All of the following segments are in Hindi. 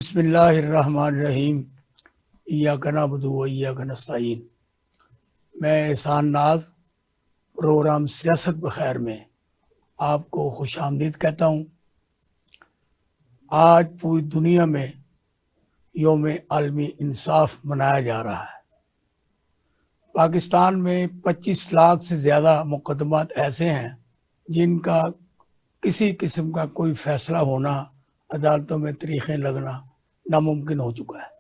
बिस्मिल्लाहिर्रहमानिर्रहीम। इय्याका नअबुदु व इय्याका नस्तईन। मैं एहसान नाज प्रोग्राम सियासत बखैर में आपको खुशामदीद कहता हूँ। आज पूरी दुनिया में योम आलमी इंसाफ मनाया जा रहा है। पाकिस्तान में 25 लाख से ज़्यादा मुकदमात ऐसे हैं जिनका किसी किस्म का कोई फैसला होना, अदालतों में तरीक़ें लगना नामुमकिन हो चुका है।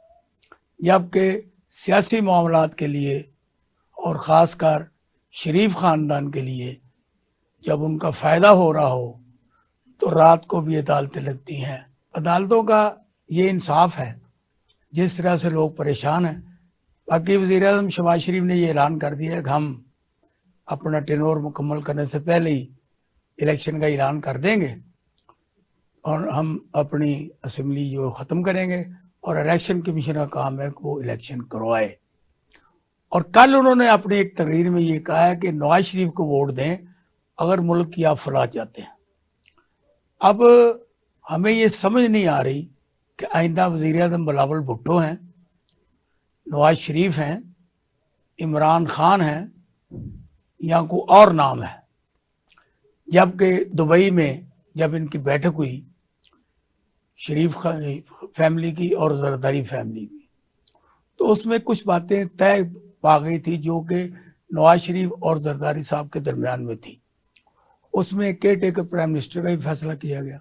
जबकि सियासी मामलात के लिए और ख़ासकर शरीफ ख़ानदान के लिए जब उनका फ़ायदा हो रहा हो तो रात को भी अदालतें लगती हैं। अदालतों का ये इंसाफ है। जिस तरह से लोग परेशान हैं, बाकी वज़ीर-ए-आज़म शहबाज शरीफ ने ये ऐलान कर दिया है कि हम अपना टेन्योर मुकम्मल करने से पहले ही इलेक्शन का ऐलान कर देंगे और हम अपनी असम्बली जो ख़त्म करेंगे और इलेक्शन कमीशन का काम है कि वो इलेक्शन करवाए। और कल उन्होंने अपनी एक तकरीर में ये कहा है कि नवाज शरीफ को वोट दें अगर मुल्क की आप फलाह चाहते हैं। अब हमें ये समझ नहीं आ रही कि आइंदा वज़ीर-ए-आज़म बिलावल भुट्टो हैं, नवाज शरीफ हैं, इमरान खान हैं या कोई और नाम है। जबकि दुबई में जब इनकी बैठक हुई शरीफ फैमिली की और जरदारी फैमिली की, तो उसमें कुछ बातें तय पा गई थी जो कि नवाज शरीफ और जरदारी साहब के दरमियान में थी। उसमें केयर टेकर प्राइम मिनिस्टर का भी फैसला किया गया,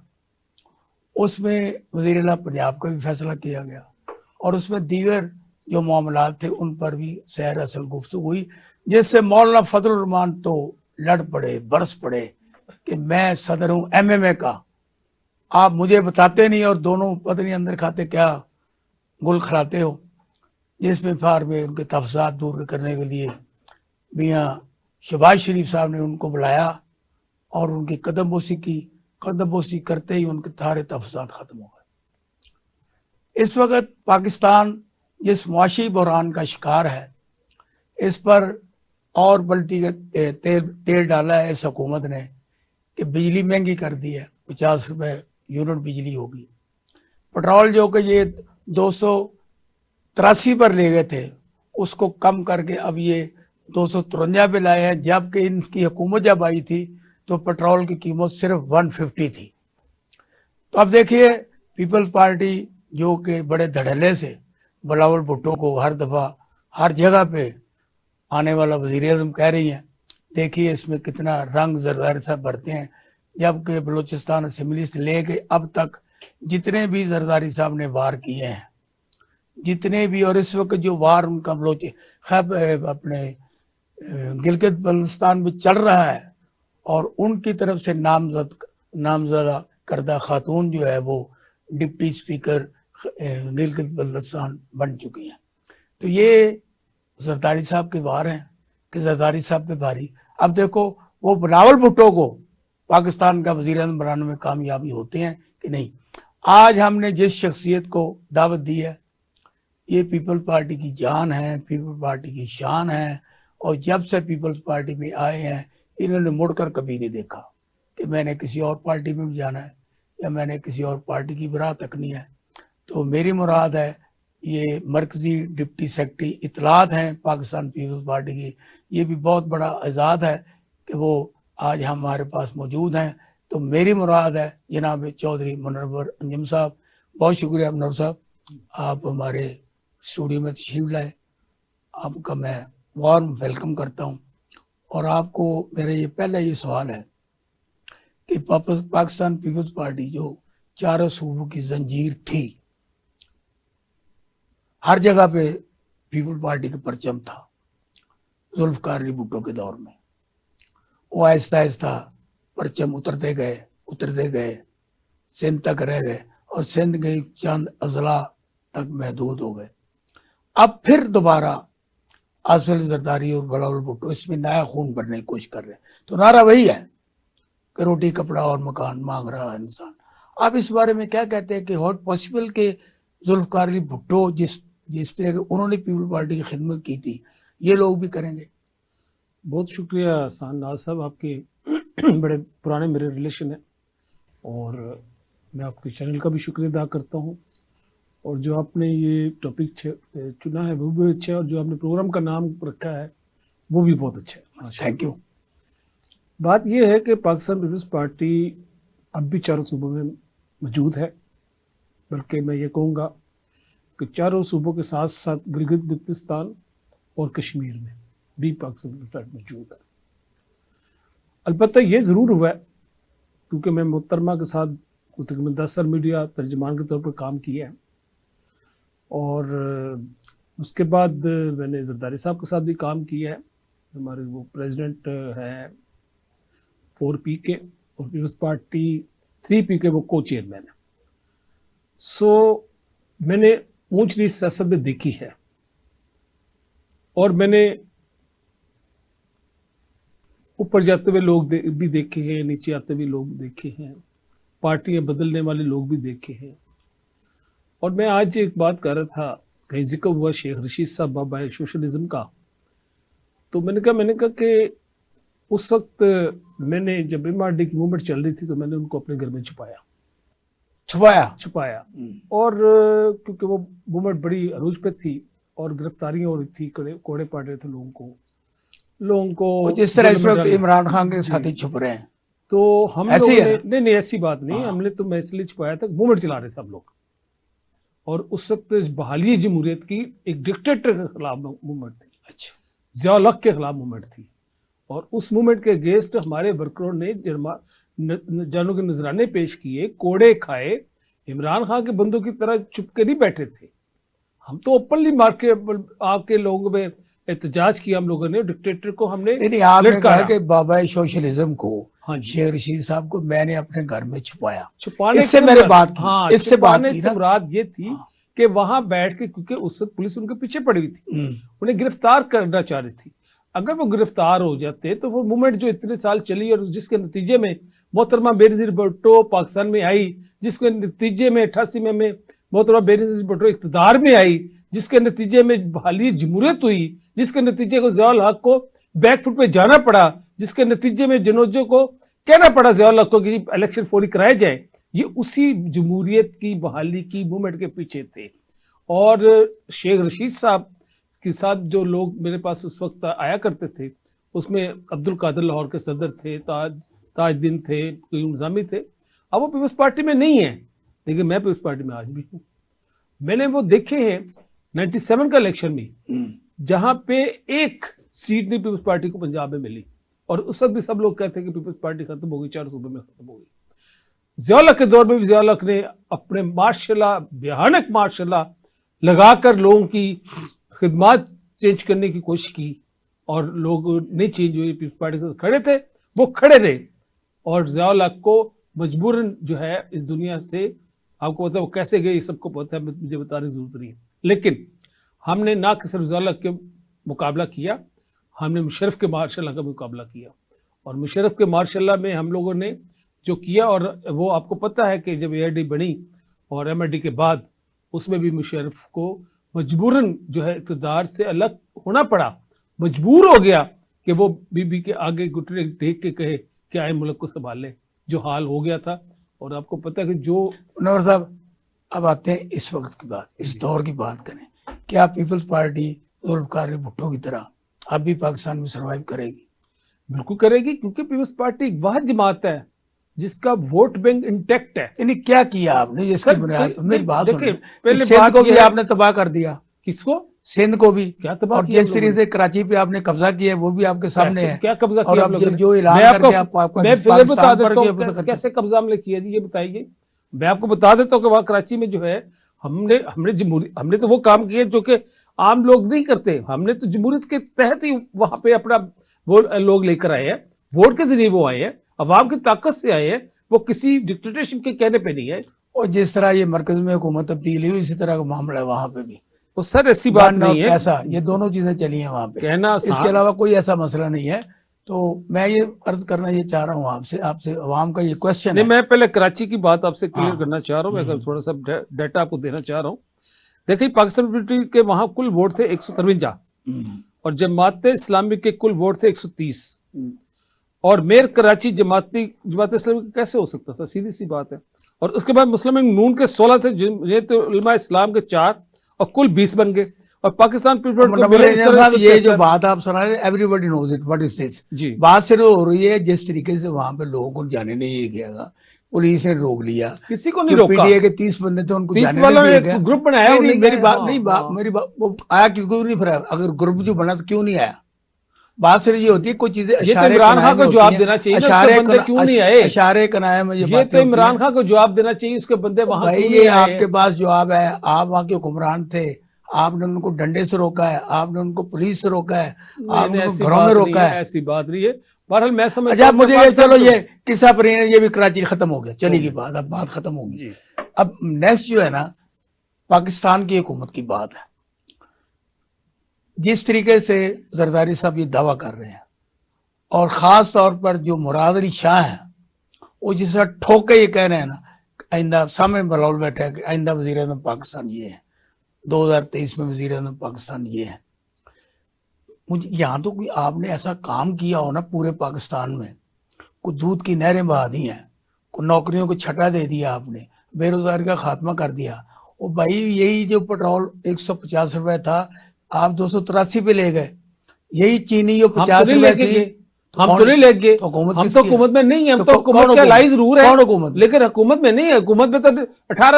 उसमें वज़ीर आला पंजाब का भी फैसला किया गया और उसमें दीगर जो मामलात थे उन पर भी सैर असल गुफ्तगू हुई, जिससे मौलाना फजलुर रहमान तो लड़ पड़े, बरस पड़े कि मैं सदर हूँ MMA का, आप मुझे बताते नहीं और दोनों पता नहीं अंदर खाते क्या गुल खिलाते हो। जिसमें फार में उनके तफसात दूर करने के लिए मियाँ शहबाज शरीफ साहब ने उनको बुलाया और उनकी कदमबोसी की। कदमबोसी करते ही उनके सारे तफसात ख़त्म हो गए। इस वक्त पाकिस्तान जिस मुआशी बहरान का शिकार है, इस पर और बल्टी तेल डाला है इस हुकूमत ने कि बिजली महंगी कर दी है, 50 रुपये यूनिट बिजली होगी। पेट्रोल जो कि ये 283 पर ले गए थे उसको कम करके अब ये 253 पे लाए हैं, जबकि इनकी हुकूमत जब आई थी तो पेट्रोल की कीमत सिर्फ 150 थी। तो अब देखिए पीपल्स पार्टी जो कि बड़े धड़ल्ले से बिलावल भुट्टो को हर दफ़ा हर जगह पे आने वाला वज़ीर-ए-आज़म कह रही हैं, देखिए इसमें कितना रंग जरदारी साहब भरते हैं। जबकि बलूचिस्तान असम्बली से ले के अब तक जितने भी जरदारी साहब ने वार किए हैं, जितने भी, और इस वक्त जो वार उनका अपने गिलगित बल्तिस्तान में चल रहा है और उनकी तरफ से नामजदा करदा खातून जो है वो डिप्टी स्पीकर गिलगित बल्तिस्तान बन चुकी हैं। तो ये जरदारी साहब के वार हैं कि जरदारी साहब पे भारी। अब देखो वो बिलावल भुट्टो को पाकिस्तान का वज़ीर-ए-आज़म बनाने में कामयाबी होते हैं कि नहीं। आज हमने जिस शख्सियत को दावत दी है, ये पीपल्स पार्टी की जान है, पीपल्स पार्टी की शान है, और जब से पीपल्स पार्टी में आए हैं इन्होंने मुड़कर कभी नहीं देखा कि मैंने किसी और पार्टी में भी जाना है या मैंने किसी और पार्टी की बरात तकनी है। तो मेरी मुराद है ये मरकजी डिप्टी सेक्रेटरी इतलात हैं पाकिस्तान पीपल्स पार्टी की, ये भी बहुत बड़ा एजाज़ है कि वो आज हमारे पास मौजूद हैं। तो मेरी मुराद है जनाब चौधरी मुनव्वर अंजुम साहब। बहुत शुक्रिया मुनव्वर साहब, आप हमारे स्टूडियो में तशरीफ लाए, आपका मैं वार्म वेलकम करता हूँ। और आपको मेरा ये पहला ये सवाल है कि पाकिस्तान पीपल्स पार्टी जो चारों सूबों की जंजीर थी, हर जगह पे पीपल्स पार्टी का परचम था। जुल्फ़िकार अली भुट्टो के दौर में वो आहिस्ता आहिस्ता परचम उतरते गए, सिंध तक रह गए और सिंध के चंद अजला तक महदूद हो गए। अब फिर दोबारा आसिफ जरदारी और बिलावल भुट्टो इसमें नया खून भरने की कोशिश कर रहे हैं। तो नारा वही है कि रोटी कपड़ा और मकान मांग रहा है इंसान। आप इस बारे में क्या कहते हैं कि हॉट पॉसिबल के जुल्फ़िकार अली भुट्टो जिस तरह के उन्होंने पीपल्स पार्टी की खिदमत की थी, ये लोग भी करेंगे? बहुत शुक्रिया एहसान नाज साहब, आपके बड़े पुराने मेरे रिलेशन है और मैं आपके चैनल का भी शुक्रिया अदा करता हूँ। और जो आपने ये टॉपिक चुना है वो भी अच्छा है, और जो आपने प्रोग्राम का नाम रखा है वो भी बहुत अच्छा है। Thank you. बात ये है कि पाकिस्तान पीपल्स पार्टी अब भी चारों सूबों में मौजूद है, बल्कि मैं ये कहूँगा कि चारों सूबों के साथ साथ गिलगित बल्तिस्तान और कश्मीर में भी पाकिस्तान पीपल्स पार्टी मौजूद है। अलबत्ता ये ज़रूर हुआ है, क्योंकि मैं मोहतरमा के साथ तकरीबन 10 साल मीडिया तर्जमान के तौर पर काम किया है, और उसके बाद मैंने जरदारी साहब के साथ भी काम किया है। हमारे वो प्रेसिडेंट हैं 4PK और पीपल्स पार्टी 3PK वो को चेयरमैन है। सो मैंने ऊंच नीच सियासत में देखी है, और मैंने ऊपर जाते हुए लोग भी देखे हैं, नीचे आते हुए लोग देखे हैं, पार्टियां बदलने वाले लोग भी देखे हैं। और मैं आज एक बात कर रहा था, कहीं जिक्र हुआ शेख रशीद साहब बाबा सोशलिज्म का, तो मैंने कहा कि उस वक्त मैंने जब MRD की मूवमेंट चल रही थी तो मैंने उनको अपने घर में छुपाया। और क्योंकि वो मूवमेंट बड़ी अरूज पे थी और गिरफ्तारियां हो रही थी, कोड़े पड़ रहे थे लोगों को जिस तरह इस वक्त इमरान खान के साथी छुप रहे हैं, तो हम ऐसे लोगों ने नहीं ऐसी बात नहीं, हमने तो मैं इसलिए छुपाया था, मूवमेंट चला रहे थे हम लोग, और उस वक्त बहाली जमहूरियत की एक डिक्टेटर के खिलाफ मूवमेंट थी। अच्छा, ज़िया-उल-हक के खिलाफ मूवमेंट थी, और उस मूवमेंट के अगेंस्ट हमारे वर्करों ने जानों के नजराने पेश किए, कोड़े खाए, इमरान खान के बंदों की तरह चुप के नहीं बैठे थे। हम तो ओपनली मार के आपके लोगों में एहतजाज किया, हम लोगों ने डिक्टेटर को हमने नहीं, आपने कहा कि बाबा सोशलिज्म को, हाँ, शेख रशीद साहब को मैंने अपने घर में छुपाया। छुपाने इससे मेरे बात की, हाँ, इससे बात की से मुराद ये थी कि वहां बैठ के, क्योंकि उस वक्त पुलिस उनके पीछे पड़ी हुई थी, उन्हें गिरफ्तार करना चाह रही थी। अगर वो गिरफ्तार हो जाते तो वो मूवमेंट जो इतने साल चली और जिसके नतीजे में मोहतरमा बेनजीर भुट्टो पाकिस्तान में आई, जिसके नतीजे में 88 में मोहतरमा बेनजीर भुट्टो इक़्तिदार में आई, जिसके नतीजे में बहाली जमहूरियत हुई, जिसके नतीजे को ज़िया-उल-हक को बैकफुट पे जाना पड़ा, जिसके नतीजे में जनोजो को कहना पड़ा ज़िया-उल-हक को कि इलेक्शन फौरी कराए जाए, ये उसी जमहूरियत की बहाली की मूवमेंट के पीछे थे। और शेख रशीद साहब के साथ जो लोग मेरे पास उस वक्त आया करते थे, उसमें अब्दुल कादिर लाहौर के सदर थे, ताजुद्दीन थे, क़य्यूम निज़ामी थे। अब वो पीपल्स पार्टी में नहीं है, लेकिन मैं पीपल्स पार्टी में आज भी हूँ। मैंने वो देखे हैं 97 का इलेक्शन में, जहां पे एक सीट नहीं पीपल्स पार्टी को पंजाब में मिली, और उस वक्त भी सब लोग कहते हैं कि पीपल्स पार्टी खत्म हो गई, 4 सूबे में खत्म हो गई। ज़िया-उल-हक के दौर में भी ज़िया-उल-हक ने अपने माशाल्लाह भयानक माशाल्लाह लगाकर लोगों की खिदमत चेंज करने की कोशिश की, और लोग नहीं चेंज हुए, पीपल्स पार्टी से खड़े थे, वो खड़े रहे। और ज़िया-उल-हक को मजबूरन जो है इस दुनिया से, आपको पता है वो कैसे गए, सबको पता है, मुझे बताने की जरूरत नहीं है। लेकिन हमने ना कि सिर्फ ज़िया-उल-हक के मुकाबला किया, हमने मुशर्रफ के मार्शल का मुकाबला किया, और मुशर्रफ के मार्शल में हम लोगों ने जो किया, और वो आपको पता है कि जब ARD बनी और MRD के बाद उसमें भी मुशर्रफ को मजबूरन जो है इक़्तिदार से अलग होना पड़ा, मजबूर हो गया कि वो बीबी के आगे घुटने टेक के कहे कि आए मुल्क को संभाल ले, जो हाल हो गया था। और आपको पता है कि जो नूर साहब, अब आते हैं इस वक्त की बात, इस दौर की बात करें, क्या पीपल्स पार्टी ज़ुल्फ़िकार अली भुट्टो की तरह अब भी पाकिस्तान में सर्वाइव करेगी? बिल्कुल करेगी, क्योंकि पीपल्स पार्टी एक वह जमात है जिसका वोट बैंक इंटैक्ट है। यानी क्या किया आपने जिसकी बुनियाद, मेरी बात सुनिए, पहले सिंध को भी आपने तबाह कर दिया। किसको? सिंध को भी। क्या तबाह और किया? जिस तरीके से कराची पे आपने कब्जा किया है वो भी आपके सामने है। क्या कब्जा और किया? अब जो ऐलान करके आपको मैं फिर बता देता हूँ कैसे कब्जा हमने किया जी, ये बताइए। मैं आपको बता देता हूँ कि वहाँ कराची में जो है हमने तो वो काम किए जो कि आम लोग नहीं करते। हमने तो जमहूरियत के तहत ही वहां पे अपना वो लोग लेकर आए हैं, वोट के जरिए वो आए हैं, अवाम की ताकत से आए हैं, वो किसी डिक्टेटरशिप के कहने पे नहीं है। और जिस तरह ये मरकज में हुकूमत तब्दील हुई, इसी तरह का मामला है वहां पे भी। वो सर ऐसी बात नहीं है, पैसा, ये दोनों चीजें चली हैं वहां पे, कहना। इसके अलावा कोई ऐसा मसला नहीं है। तो मैं ये अर्ज करना ये चाह रहा हूँ आपसे अवाम का ये क्वेश्चन नहीं, है। मैं पहले कराची की बात आपसे क्लियर करना चाह रहा हूँ, मैं थोड़ा सा डाटा आपको देना चाह रहा हूँ। देखिए, पाकिस्तान पीपल्स के वहां कुल वोट थे 153 और जमात इस्लामी के कुल वोट थे 130। और मेयर कराची जमात इस्लामी कैसे हो सकता था? सीधी सी बात है, और उसके बाद मुस्लिम लीग नून के 16 थे, जमीयत उलमा इस्लाम के 4 और कुल 20 बन गए। और पाकिस्तान पीपल्स को मिले इस तरह से ये जो बात आप सुना रहे, everybody knows it, what is this जी। बात सिर्फ हो रही है जिस तरीके से वहां पे लोगों को जाने नहीं दिया, पुलिस ने रोक लिया, किसी को नहीं रोका। पीडीए के 30 बंदे थे, उनको 30 जाने वालों नहीं ने दिया गया। ग्रुप बनाया, नहीं, मेरी बात हाँ, नहीं, हाँ। मेरी बात वो आया क्यों नहीं, फिर अगर ग्रुप जो बना तो क्यों नहीं आया? बात सिर्फ ये होती है कुछ चीजें इमरान खान को जवाब देना चाहिए, उसके बंदे क्यों नहीं आए? इशारे कनाए में ये तो इमरान खान को जवाब देना चाहिए, उसके बंदे वहां भाई क्यों ये नहीं आए? आपके पास जवाब है, आप वहां के हुक्मरान थे, आपने उनको डंडे से रोका है, आपने उनको पुलिस से रोका है, आपने उनको घरों में रोका है। ऐसी बात नहीं है। बहरहाल मैं समझ, अच्छा मुझे ये चलो ये किस्सा परीन ये भी कराची खत्म हो गया, चलेगी बात, अब बात खत्म होगी। अब नेक्स्ट जो है ना, पाकिस्तान की हुकूमत की बात है। जिस तरीके से जरदारी साहब ये दावा कर रहे हैं, और खास तौर पर जो मुराद अली शाह है, वो जिस तरह ठोके ये कह रहे हैं ना, आइंदा सामने बलौल बैठा है कि आइंदा वजीर आज़म पाकिस्तान ये है, 2023 में वजीर आज़म पाकिस्तान ये है। मुझे यहाँ तो कोई आपने ऐसा काम किया हो ना पूरे पाकिस्तान में, कोई दूध की नहरें बहा दी हैं, कोई नौकरियों को छटा दे दिया आपने, बेरोजगारी का खात्मा कर दिया। और भाई यही जो पेट्रोल 150 रुपए था, आप 283 पे ले गए। यही चीनी जो 50 रुपए थी, हम तो नहीं ले गए, हम तो हुकूमत में नहीं है, हम तो हुकूमत का लाई जरूर है, लेकिन हुकूमत में नहीं है। हुकूमत में तो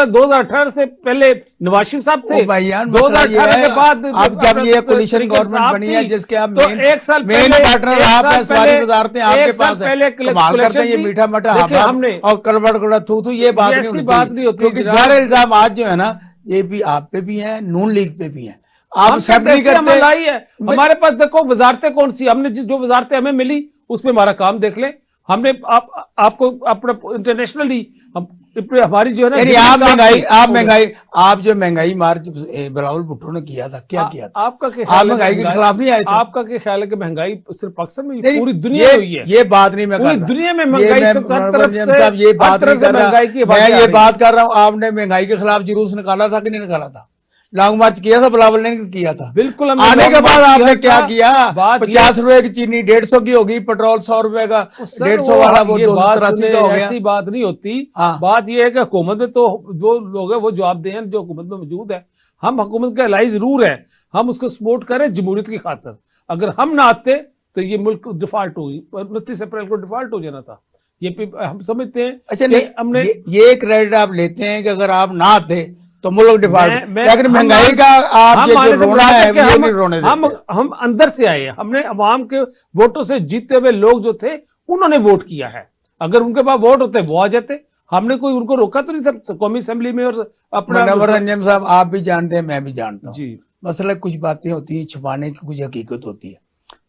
2018 से पहले नवाज शरीफ साहब थे, 2018 के बाद अब जब ये कोलिशन गवर्नमेंट बनी है जिसके आप तो एक साल मेन पार्टनर आप हैं, सारी वजारतें आपके पास है, कमाल करते हैं ये मीठा मठा हमने और कड़बड़ थू ये बात नहीं होती, क्योंकि सारे इल्जाम आज जो है ना ये भी आप पे भी है, नून लीग पे भी है। आप एक्सेप्ट नहीं करते है। हमारे पास देखो वजारतें कौन सी, हमने जो वजारतें हमें मिली उसमें हमारा काम देख ले। हमने आपको अपना इंटरनेशनली हमारी जो है ना, आप जो महंगाई मार्च बिलावल भुट्टो ने किया था, क्या किया था? आपका आप महंगाई के खिलाफ नहीं आए थे? आपका क्या ख्याल है कि महंगाई सिर्फ पाकिस्तान में, पूरी दुनिया में हुई है? ये बात नहीं मैं पूरी दुनिया में महंगाई ये बात कर रहा हूँ। आपने महंगाई के खिलाफ जुलूस निकाला था कि नहीं निकाला था? लॉन्ग मार्च किया था, बिलावल ने किया था। बिल्कुल। आने के बाद आपने क्या किया? 50 रुपए की चीनी 150 की होगी, पेट्रोल 100 रुपए का, 150 वाला वो 283 का हो गया। ऐसी बात नहीं होती। बात यह है कि हुकूमत में तो जो लोग है वो जवाब दें जो हुकूमत में मौजूद है। हम हुकूमत का एलाई जरूर है, हम उसको सपोर्ट करें जमहूरियत की खातिर। अगर हम ना आते तो ये मुल्क डिफॉल्ट हुई, 29 अप्रैल को डिफॉल्ट हो जाना था। ये हम समझते हैं। अच्छा नहीं, हमने ये क्रेडिट आप लेते हैं कि अगर आप ना आते तो मुल्क डिफॉल्ट, लेकिन महंगाई का आप ये जो रोना है ये नहीं रोने देते। हम अंदर से आए, हमने अवाम के वोटों से जीते हुए लोग जो थे उन्होंने वोट किया है। अगर उनके पास वोट होते वो आ जाते, हमने कोई उनको रोका तो नहीं था कौमी असेंबली में। और अपना रंजन साहब आप भी जानते हैं, मैं भी जानता हूँ जी, मसला कुछ बातें होती हैं छुपाने की, कुछ हकीकत होती है।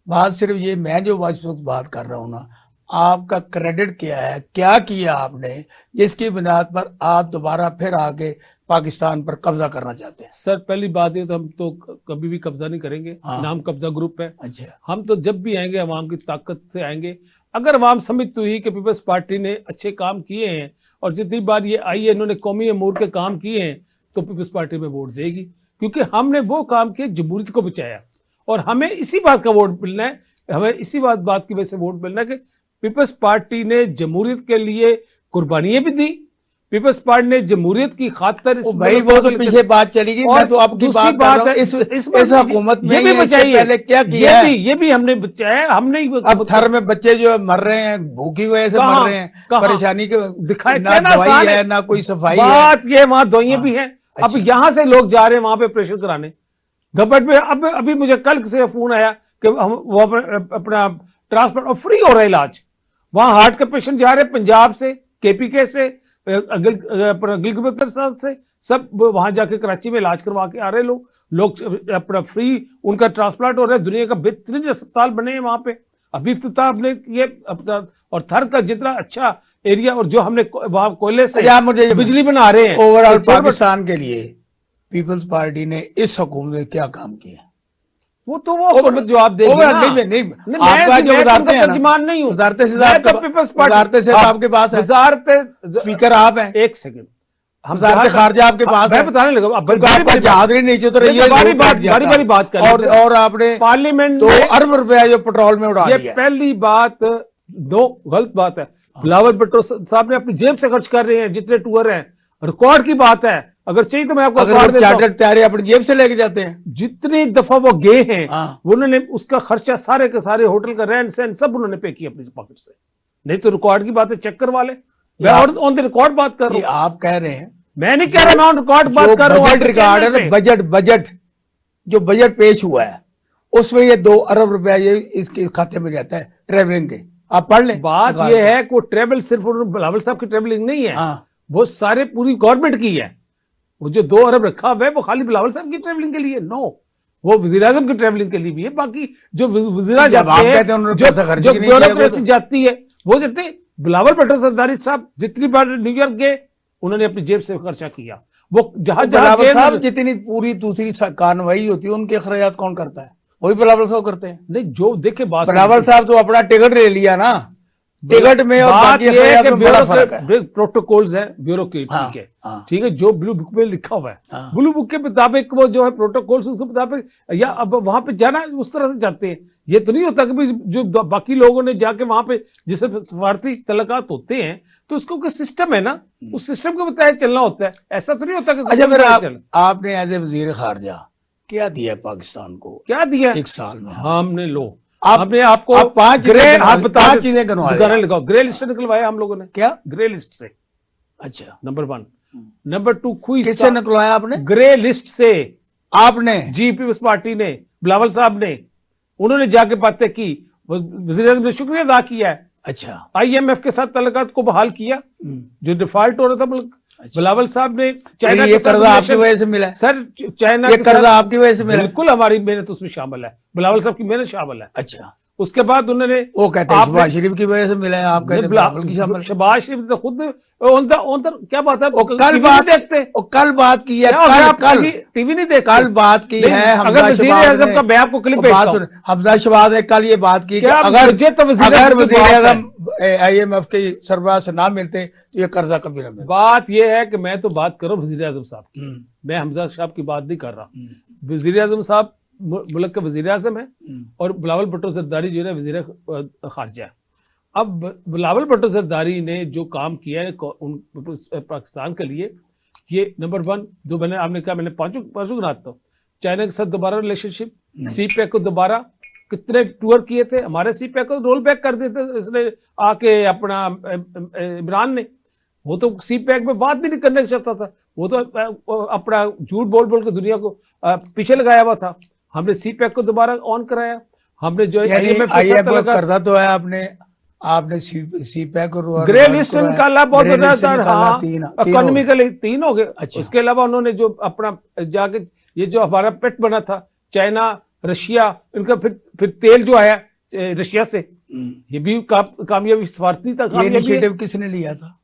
बात सिर्फ ये, मैं जो इस वक्त बात कर रहा हूँ ना, आपका क्रेडिट क्या है, क्या किया आपने जिसकी बुनियाद पर आप दोबारा फिर आके पाकिस्तान पर कब्जा करना चाहते हैं? सर पहली बात है तो हम तो कभी भी कब्जा नहीं करेंगे। नाम कब्जा ग्रुप है। अच्छा, हम तो जब भी आएंगे अवाम की ताकत से आएंगे। अगर अवाम समझती हुई कि पीपल्स पार्टी ने अच्छे काम किए हैं और जितनी बार ये आई है इन्होंने कौमी अमूर के काम किए हैं तो पीपल्स पार्टी में वोट देगी, क्योंकि हमने वो काम किए जमहूरियत को बचाया। और हमें इसी बात का वोट मिलना है, हमें इसी बात की वजह से वोट मिलना है कि पीपल्स पार्टी ने जमहूरियत के लिए कुर्बानियां भी दी। पीपल्स पार्टी ने जमहूरियत की खातिर भाई वो तो पीछे बात चलेगी, मैं तो आपकी बात कर रहा हूं। इस हुकूमत में ये पहले क्या किया है? ये भी हमने बचाया। हमने अब थर में बच्चे जो मर रहे हैं भूखी वजह से मर रहे हैं, परेशानी के दिखाई ना दवाई है ना कोई सफाई है। बात ये वहां दवाइयां भी हैं। अब यहाँ से लोग जा रहे हैं वहां पे ऑपरेशन कराने गवर्नमेंट में। अभी मुझे कल से फोन आया कि वो अपना ट्रांसपोर्ट और फ्री हो रहा है इलाज। वहां हार्ट के पेशेंट जा रहे हैं पंजाब से, केपीके से, गिलगित से, सब वहां जाके कराची में इलाज करवा के आ रहे लोग अपना फ्री उनका ट्रांसप्लांट हो रहा है। दुनिया का बेहतरीन अस्पताल बने हैं वहां पे। अभी इफ्तिताह ने ये और थर का जितना अच्छा एरिया, और जो हमने वहां कोयले से मुझे बिजली बना रहे हैं। ओवरऑल पाकिस्तान के लिए पीपल्स पार्टी ने इस हुकूमत में क्या काम किया? वो तो वो जवाब देगी ना। नहीं, आपका जो वजारतें हैं ना, नहीं हूँ वजारतें से आपके पास है, स्पीकर आप हैं। एक सेकंड, वजारत खारजा आपके पास है, बताने लगा। आपका जहाज नहीं नीचे तो बारी बात कर और आपने पार्लियामेंट 2 अरब रुपया जो पेट्रोल में उड़ा दिया। पहली बात, दो गलत बात है। बिलावल भुट्टो साहब ने अपनी जेब से खर्च कर रहे हैं जितने टूर हैं, रिकॉर्ड की बात है। अगर चाहिए तो मैं आपको अगर चार्टर तैयारी अपनी जेब से लेके जाते हैं, जितनी दफा वो गए हैं हाँ। उन्होंने उसका खर्चा सारे के सारे होटल का रहन सहन सब उन्होंने पे किया अपनी पॉकेट से। नहीं तो रिकॉर्ड की बात है, चेक करवा ले। मैं ऑन द रिकॉर्ड बात कर रहा हूं। आप कह रहे हैं, मैं नहीं कह रहा, मैं ऑन रिकॉर्ड बात कर रहा हूं। बजट रिकॉर्ड है, बजट जो बजट पेश हुआ है उसमें ये 2 अरब रुपया ये इसके खाते में जाता है ट्रेवलिंग के। आप पढ़ लें। बात ये है कि वो ट्रेवल सिर्फ बिलावल साहब की ट्रेवलिंग नहीं है, हाँ। वो सारे पूरी गवर्नमेंट की है। वो जो 2 अरब रखा हुआ है वो खाली बिलावल साहब की ट्रेवलिंग के लिए नो, वो वजीर आजम की ट्रेवलिंग के लिए भी है। बाकी जो वजीरा जाते हैं, जो ब्यूरोक्रेसी जाती है, वो जाते हैं। बिलावल भुट्टो सरदारी साहब जितनी बार न्यूयॉर्क गए उन्होंने अपनी जेब से खर्चा किया। वो जहां बिलावल साहब जितनी पूरी दूसरी कार्रवाई होती है उनके अखराजात कौन करता है? वही बिलावल साहब करते हैं। नहीं, जो देखे बात, बिलावल साहब तो अपना टिकट ले लिया ना, टिकट में और बाकी अखराजात में बड़ा फर्क है। प्रोटोकॉल्स है ब्यूरो के, ठीक है, ठीक है, जो ब्लू बुक में लिखा हुआ है, ब्लू बुक के मुताबिक वो जो है प्रोटोकॉल्स उसके मुताबिक, या अब वहां पे जाना उस तरह से जाते हैं। ये तो नहीं होता कि जो बाकी लोगों ने जाके वहां पे जिसे सफारती तलकात होते हैं तो उसको कोई सिस्टम है ना, उस सिस्टम के मुताबिक चलना होता है। ऐसा तो नहीं होता कि अच्छा फिर आपने एज ए वजीर खारजा क्या दिया पाकिस्तान को? क्या दिया 1 साल में? हमने लो हमने आपको 5 चीजें लगाओ। ग्रे लिस्ट निकलवाया हम लोगों ने। क्या ग्रे लिस्ट से? अच्छा, नंबर 1। नंबर 2, किससे निकलवाया आपने? ग्रे लिस्ट से आपने? जी पीपल्स पार्टी ने, बिलावल साहब ने, उन्होंने जाके बातें की, वज़ीर आज़म ने शुक्रिया अदा किया है। अच्छा, IMF के साथ तल्लुकात को बहाल किया, जो डिफॉल्ट हो रहा था मुल्क। बिलावल साहब ने चाइना के कर्जा आपकी वजह से मिला सर, चाइना के कर्जा आपकी वजह से मिला? बिल्कुल हमारी मेहनत उसमें शामिल है, बिलावल साहब की मेहनत शामिल है। अच्छा, उसके बाद उन्होंने, वो कहते हैं शहबाज शरीफ की वजह से मिला है, आप कहते हैं बिलावल की शामिल। शहबाज शरीफ तो खुद क्या बात है, कल बात देखते, कल बात की है, कल टीवी नहीं देखते, कल बात की है। अगर वज़ीर आज़म का मैं आपको क्लिप भेजता हूं, हमजा शहबाज ने कल ये बात की कि अगर वज़ीर आज़म IMF के सरबराह से ना मिलते तो ये कर्जा कभी ना मिलता। बात ये है कि मैं तो बात कर रहा हूं वज़ीर आज़म साहब की, मैं हमजा साहब की बात नहीं कर रहा। वज़ीर आज़म साहब मुल्क का वज़ीर आज़म है और बिलावल भुट्टो सरदारी जो है वज़ीर खारजा है। अब बिलावल भुट्टो सरदारी ने जो काम किया है पाकिस्तान के लिए, ये नंबर 1, जो मैंने आपने कहा, मैंने पांचों गिनाता हूँ। चाइना के साथ दोबारा रिलेशनशिप, CPEC को दोबारा कितने टूर किए थे, हमारे CPEC को रोल बैक कर देते इसने आके अपना इमरान ने। वो तो CPEC में बात भी नहीं करना चाहता था, वो तो अपना झूठ बोल बोल के दुनिया को पीछे लगाया हुआ था। हमने CPEC को दोबारा ऑन कराया, हमने जो IMF करता तो है आपने CPEC और ग्रे लिस्ट से निकाला बहुत इकोनॉमिकली 3 हो गए। अच्छा। उसके अलावा उन्होंने जो अपना जाके ये जो हमारा पेट बना था चाइना रशिया, इनका फिर तेल जो आया रशिया से, ये भी कामयाबी सफारती था। इनिशिएटिव किसने लिया था?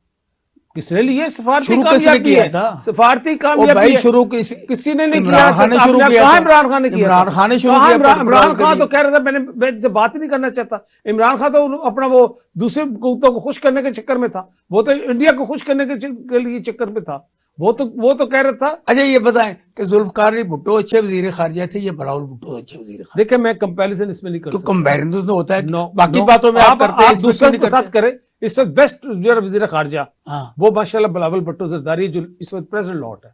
किसने लिया? सफारती कामयाबी है, सफारती कामयाबी शुरू किसी ने नहीं किया। इमरान खान ने शुरू किया। इमरान खान ने किया। इमरान खान ने शुरू किया। इमरान खान तो कह रहा था मैं इनसे बात ही नहीं करना चाहता। इमरान खान तो अपना वो दूसरे कुत्तों को खुश करने के चक्कर में था, वो तो इंडिया को खुश करने के लिए चक्कर में था। वो तो कह रहा था। अच्छा ये बताएं कि जुल्फकार भुट्टो अच्छे वजीर खारजा थे या बिलावल भुट्टो अच्छे वजीर खारजा? देखिए मैं कंपैरिजन इसमें नहीं कर सकता, कंपैरिजन तो होता है, बाकी बातों में आप करते हैं, दूसरे के साथ करें। इस वक्त बेस्ट जो वजीर खारजा वो माशाल्लाह बिलावल भुट्टो सरदारी जो इस वक्त प्रेसिडेंट लॉट है।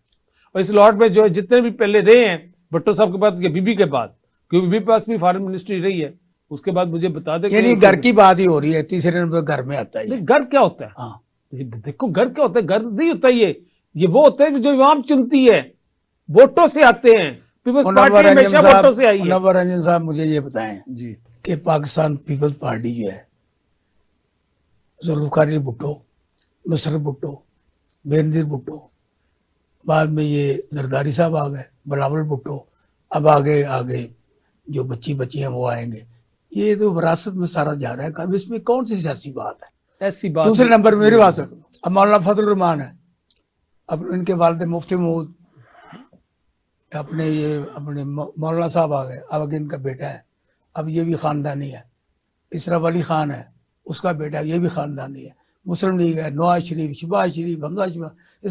और इस लॉट में जो जितने भी पहले रहे हैं भुट्टो साहब के बाद या बीबी के बाद, क्योंकि बीबी पास भी फॉरेन मिनिस्ट्री रही है, उसके बाद मुझे बता दे यानी घर की बात ही हो रही है, तीसरे नंबर घर में आता है। घर क्या होता है? देखो घर क्या होता है, घर नहीं होता ये वो होता है जो इमाम चुनती है, वोटों से आते हैं। पीपल्स पार्टी हमेशा वोटों से आई है। मुनव्वर रंजन साहब मुझे ये बताएं जी कि पाकिस्तान पीपल्स पार्टी जो है, जुल्फकार भुट्टो, नुसरत भुट्टो, बेनजीर भुट्टो, बाद में ये जरदारी साहब आ गए, बिलावल भुट्टो, अब आगे जो बच्ची हैं वो आएंगे। ये तो विरासत में सारा जा रहा है, इसमें कौन सी सियासी बात है? ऐसी बात। दूसरे नंबर मेरी बात है, अब मौलाना फजल रहमान है, अब इनके वालिद मुफ्ती महमूद, अपने मौलाना साहब आ गए, अब आगे इनका बेटा है, अब ये भी खानदानी है। इसराफ अली खान है, उसका बेटा, ये भी खानदानी है। मुस्लिम लीग है, नवाज शरीफ, शहबाज शरीफ, हमजा शरीफ, ये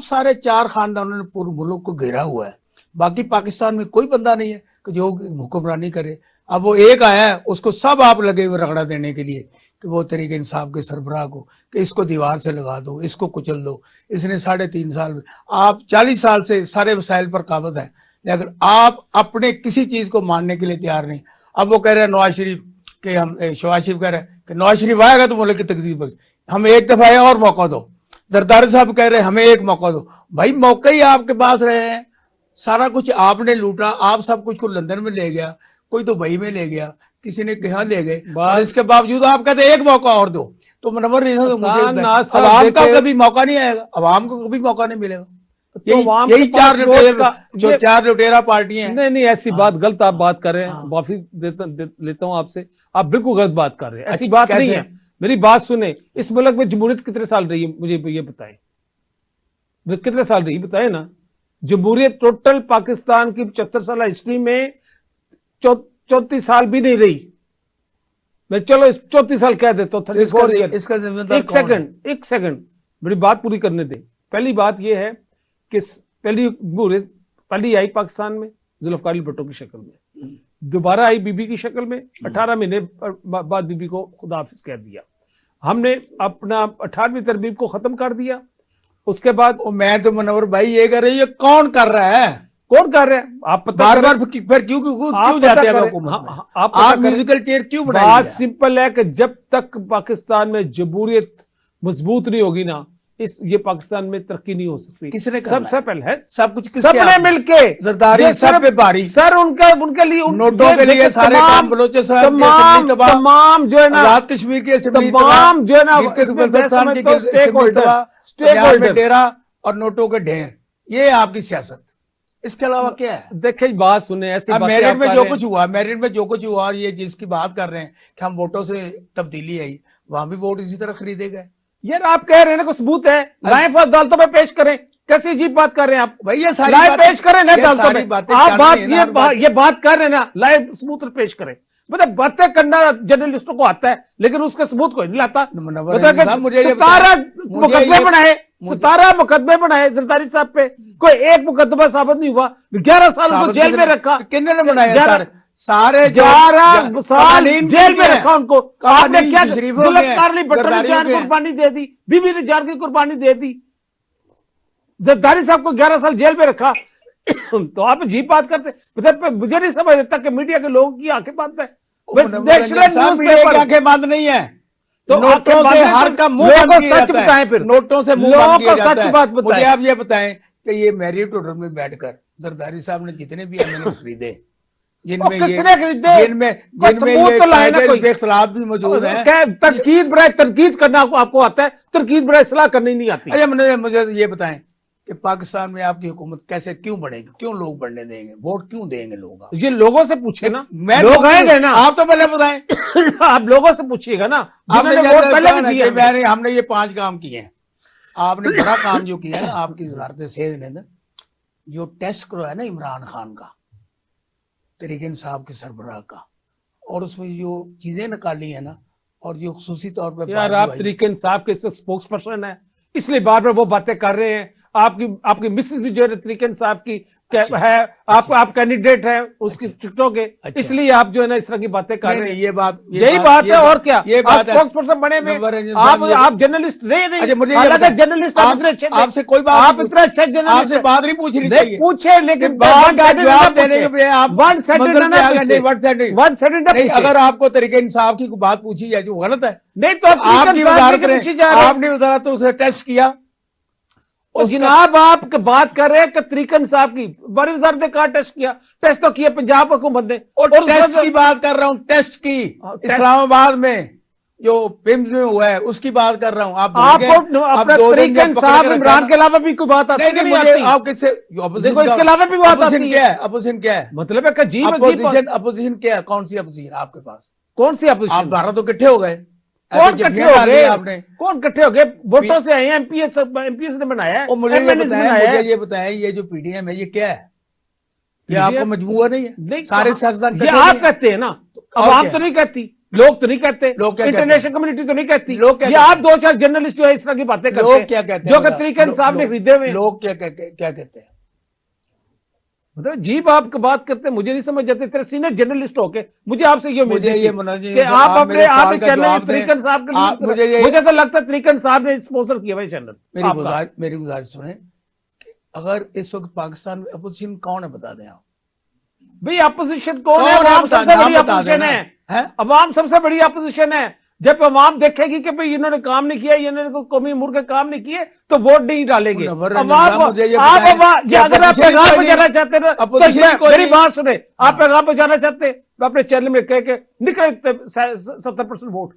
सारे 4 खानदानों ने पूरे मुल्क को घेरा हुआ है। बाकी पाकिस्तान में कोई बंदा नहीं है कि जो हुक्मरानी करे। अब वो एक आया है, उसको सब आप लगे हुए रगड़ा देने के लिए कि वो तरीके इंसाफ के सरबराह को कि इसको दीवार से लगा दो, इसको कुचल दो। इसने 3.5 साल में, आप 40 साल से सारे वसाइल पर काबिज हैं, लेकिन आप अपने किसी चीज को मानने के लिए तैयार नहीं। अब वो कह रहे हैं नवाज शरीफ के, हम शहबाज शरीफ कह रहे हैं कि नवाज शरीफ आएगा तो मुल्क की तकदीर बदलेगी, हमें एक दफा और मौका दो। जरदारी साहब कह रहे हैं हमें एक मौका दो। भाई मौके ही आपके पास रहे हैं, सारा कुछ आपने लूटा, आप सब कुछ को लंदन में ले गया, कोई दुबई में ले गया, किसी ने कहाँ ले गए, और इसके बावजूद आप कहते एक मौका और दो। तो मनवर नहीं था, तो मुझे अवाम का कभी मौका नहीं आएगा, अवाम को कभी मौका नहीं मिलेगा। यही चार लुटेरा पार्टियां हैं। नहीं, ऐसी बात गलत आप बात कर रहे हैं। माफी लेता हूं आपसे, आप बिल्कुल गलत बात कर रहे हैं, ऐसी बात नहीं है। मेरी बात सुने, इस मुल्क में जमहूरियत कितने साल रही है, मुझे ये बताएं, कितने साल रही बताए ना। जमहूरियत टोटल पाकिस्तान की 75 साल हिस्ट्री में 34 साल भी नहीं रही। मैं चलो 34 साल कह देता हूं, 34 ईयर। इसका जिम्मेदार एक सेकंड मेरी बात पूरी करने दे। पहली बात यह है कि पहली आई पाकिस्तान में जुल्फकार भुट्टो की शक्ल में, दोबारा आई बीबी की शक्ल में, 18 महीने बाद बीबी को खुदा हाफिज कह दिया। हमने अपना 18वीं तरमीम को खत्म कर दिया। उसके बाद मैं तो मनोहर भाई ये कर रही है, कौन कर रहा है, कौन कर रहे हैं आप पता बार फिर क्यों जाते हैं हुकूमत? आप म्यूजिकल चेयर क्यों बनाएंगे? बात सिंपल है कि जब तक पाकिस्तान में जमहूरियत मजबूत नहीं होगी ना, ये पाकिस्तान में तरक्की नहीं हो सकती। किसने सबसे पहले है सब कुछ सबने मिलके, जरदारी सब पे भारी सर, उनके लिए नोटों के लिए सारे काम, बलोचिस्तान की असेंबली तबाह, तमाम जो है ना, आजाद कश्मीर की असेंबली तमाम जो है ना, बलोचिस्तान की असेंबली तबाह, पंजाब में डेरा और नोटों के ढेर, ये आपकी सियासत। इसके अलावा क्या है? देखिए बात सुने, ऐसी मेरिट में जो कुछ हुआ, मेरिट में जो कुछ हुआ, ये जिसकी बात कर रहे हैं कि हम वोटों से तब्दीली आई, वहां भी वोट इसी तरह खरीदे गए। यार आप कह रहे हैं ना, कोई सबूत है, लाइव अदालतों में पेश करें। कैसी अजीब बात कर रहे हैं आप? भैया सारी लाइव पेश करें ना अदालतों में। आप ये बात कर रहे हैं ना, लाइव सबूत पेश करें। मतलब बातें करना जर्नलिस्टों को आता है, लेकिन उसका सबूत कोई नहीं लाता। 17 मुकदमे बनाए जरदारी साहब पे, कोई एक मुकदमा साबित नहीं हुआ। 11 साल उनको जेल में रखा। किन्ने बनाया? सारे 11 साल जेल में रखा उनको। आपने क्या जुल्फकार भुट्टो ने जान कुर्बानी दे दी, बीबी ने जान की कुर्बानी दे दी, जरदारी साहब को 11 साल जेल में रखा। तो आप अजीब बात करते, मुझे नहीं समझ आता कि मीडिया के लोगों की आंखें बंद है। आंखें बंद नहीं है, तो नोटों से हर का मुंह सच बताएं, फिर नोटों से लोगों को सच बात बताएं। मुझे आप ये बताएं कि ये मैरियट होटल में बैठकर जरदारी साहब ने जितने भी एमएनएस खरीदे, जिनमें ये खिलाफ भी मौजूद है, तनकीद करना आपको आता है, तनकीद बड़ा इस्लाह करनी नहीं आती। अच्छा मुझे ये बताएं कि पाकिस्तान में आपकी हुकूमत कैसे क्यों बढ़ेगी, क्यों लोग बढ़ने देंगे, वोट क्यों देंगे लोग? ये लोगों से पूछिए ना, लोग आएंगे ना, आप तो पहले बताएं। आप लोगों से पूछिएगा ना, हमने ये 5 काम किए हैं। आपने बड़ा काम जो किया है आपकी वजारत सेहत ने, जो टेस्ट करवाया ना इमरान खान का, तरीके इंसाफ के सरबराह का, और उसमें जो चीजें निकाली है ना, और जो खुसूसी तौर पर यार आप तरीके इंसाफ के स्पोक्स पर्सन है, इसलिए बार बार वो बातें कर रहे हैं। आपकी मिसेस भी जो है तरीके इंसाफ की है, आप कैंडिडेट है उसकी टिकटों के, इसलिए आप जो है ना इस तरह की बातें कर रहे हैं। ये बात यही बात है, और क्या? ये बात स्पोक्स पर्सन बने में आप जर्नलिस्ट नहीं, हालांकि जर्नलिस्ट आपसे कोई बात, आप इतना अच्छा जर्नलिस्ट बात नहीं पूछ रही, पूछे, लेकिन अगर आपको तरीके इंसाफ की बात पूछी जाए जो गलत है, नहीं तो आपने वजारत तो उसे टेस्ट किया। और जनाब आप बात कर रहे हैं कि तरीके इंसाफ की, बड़ी वजारत ने कहा टेस्ट किया, टेस्ट तो किया पंजाब हुकूमत ने। और टेस्ट की बात कर रहा हूँ, टेस्ट की इस्लामाबाद में जो पिम्स में हुआ है उसकी बात कर रहा हूँ। आपको तरीके इंसाफ इमरान के अलावा भी कोई बात आती है? आप किससे देखो, इसके अलावा भी बात आती है। अपोजिशन क्या है? मतलब अपोजिशन क्या है? कौन सी अपोजिशन आपके पास? कौन सी अपोजिशन? आप 12 तो इकट्ठे हो गए। कौन इकट्ठे हो गए? आपने कौन इकट्ठे हो गए? वोटों से आए हैं, एमपीएस ने बनाया है। मुझे ये बताएं ये जो पीडीएम है ये क्या है? ये आपको मजबूर नहीं है? सारे सियासतदान ये आप कहते हैं ना, अवाम तो नहीं कहती, लोग तो नहीं कहते, इंटरनेशनल कम्युनिटी तो नहीं कहती, ये आप 2-4 जर्नलिस्ट जो है इस तरह की बातें करते हैं। लोग क्या कहते हैं? जो तरीके इंसाफ ने खरीदे हुए लोग क्या कहते हैं? मतलब जीप आप बात करते हैं, मुझे नहीं समझ जाते, तेरे सीनियर जर्नलिस्ट होके मुझे आपसे ये उम्मीद मुझे थी ये मनोज जी, कि आप अपने मेरे आप सवाल ही का चैनल जवाब दें। तरीकन साहब आप के मुझे मुझे तो लगता है तरीकन साहब ने स्पॉन्सर किया भाई चैनल आपका। मेरी गुजारिश सुने कि अगर इस वक्त पाकिस्तान में अपोजिशन कौन है बता दें आप। भाई अपोजिशन कौन है? कौन है अवाम बता, सबसे बड़ी नाम बता अपोजिशन देना है, अवाम सबसे बड़ी अपोजिशन है। जब अवाम देखेगी कि भाई इन्होंने काम नहीं किया, इन्होंने कौमी उमूर के काम नहीं किए, तो वोट नहीं डालेंगे। मुनव्वर अवाम मुझे ये आप बताएं कि अगर आप opposition पैगाम कोई पहुंचाना नहीं, चाहते हैं तो opposition कोई मेरी नहीं। बात सुने, आप पैगाम पहुंचाना चाहते हैं तो अपने चैनल में कह के निकले 70% वोट,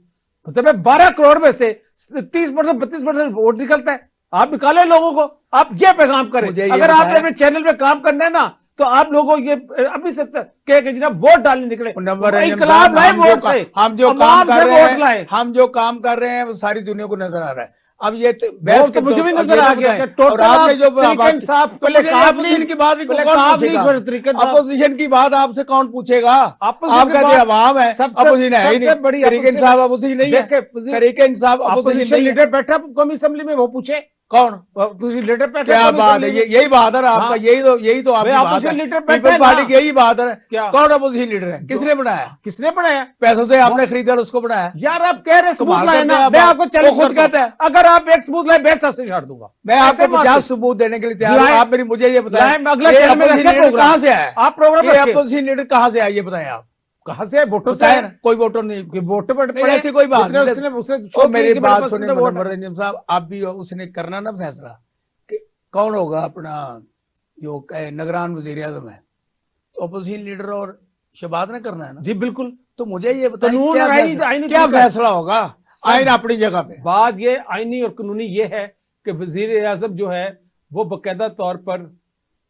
मतलब 12 करोड़ में से 30% 32% वोट निकलता है। आप निकाले लोगों को, आप ये पैगाम करें। मुझे ये अगर आपने बताएं- अपने चैनल में काम करना है ना, तो आप लोगों को ये अभी से कह के जनाब वोट डालने निकले, मुनव्वर रंजन इनकलाब साहब, लाए वोट से, हम जो काम अवाम कर से रहे वोट लाए। हैं, हम जो काम कर रहे हैं वो सारी दुनिया को नजर आ रहा है। अब ये बहस वो तो मुझे भी और नजर ये आ तो गया बताएं, कि टोटल और आपने जो तरीकन साहब तो पहले मुझे काम अपोजिशन नहीं- की बात पहले कौन काम पूछेगा? नहीं, फिर तरीकन साहब- अपोजिशन की बात आपसे कौन पूछेगा? अपोजिशन आप की कहते बात- अवाम है, सबसे- अपोजिशन है ही सबसे नहीं। बड़ी तरीकन अपोजिशन- साहब अपोजिशन नहीं है, देखिए, तरीकन साहब अपोजिशन अपोजिशन नहीं है। लीडर बैठा कौमी असेंबली में, वो पूछे कौन? अपोजिशन लीडर बैठा क्या कौमी बात है, असेंबली में। यही बात है ना आपका, हाँ। यही तो आपकी भाई, बात opposition है। leader बैठा पीपल है पार्टी ना। की यही बात है। क्या? कौन अपोजिशन लीडर है? किसने बनाया? किसने बनाया? पैसों से आपने खरीदा और उसको बनाया? यार आप कह रहे सबूत कमाल लाए करते ना, हैं आप। मैं आपको वो चैलेंज खुद करता हूं। कहता है। अगर आप एक सबूत लाए, मैं से छाड़ दूंगा। मैं ऐसे आपको मारते- 50 सबूत देने के लिए तैयार हूं। लाए- आप मुझे ये बताएं, लाए, मैं अगला ये चैनल में अपोजिशन रखे लीडर प्रोग्राम। कहां से आया? आप प्रोग्राम ये रखे। अपोजिशन लीडर कहां से आया ये बताएं आप। कहां से है? वोटों से बताएं है। ना, कोई वोटर नहीं। कि वोट पर नहीं, ऐसी कोई बात नहीं। उसने और मेरी बात सुने सुने वोट। मुनव्वर रंजन साहब, आप भी उसने करना ना फैसला कि कौन होगा अपना जो निगरान वजीर आजम है, तो अपोजिशन लीडर और शहबाज ने करना है ना। जी बिल्कुल। तो मुझे ये बताएं कानून क्या और फैसला, आईनी क्या तरीका- फैसला होगा? आइन अपनी जगह पे। बात ये आईनी और कानूनी ये है कि वजीर आजम जो है वो बाकायदा तौर पर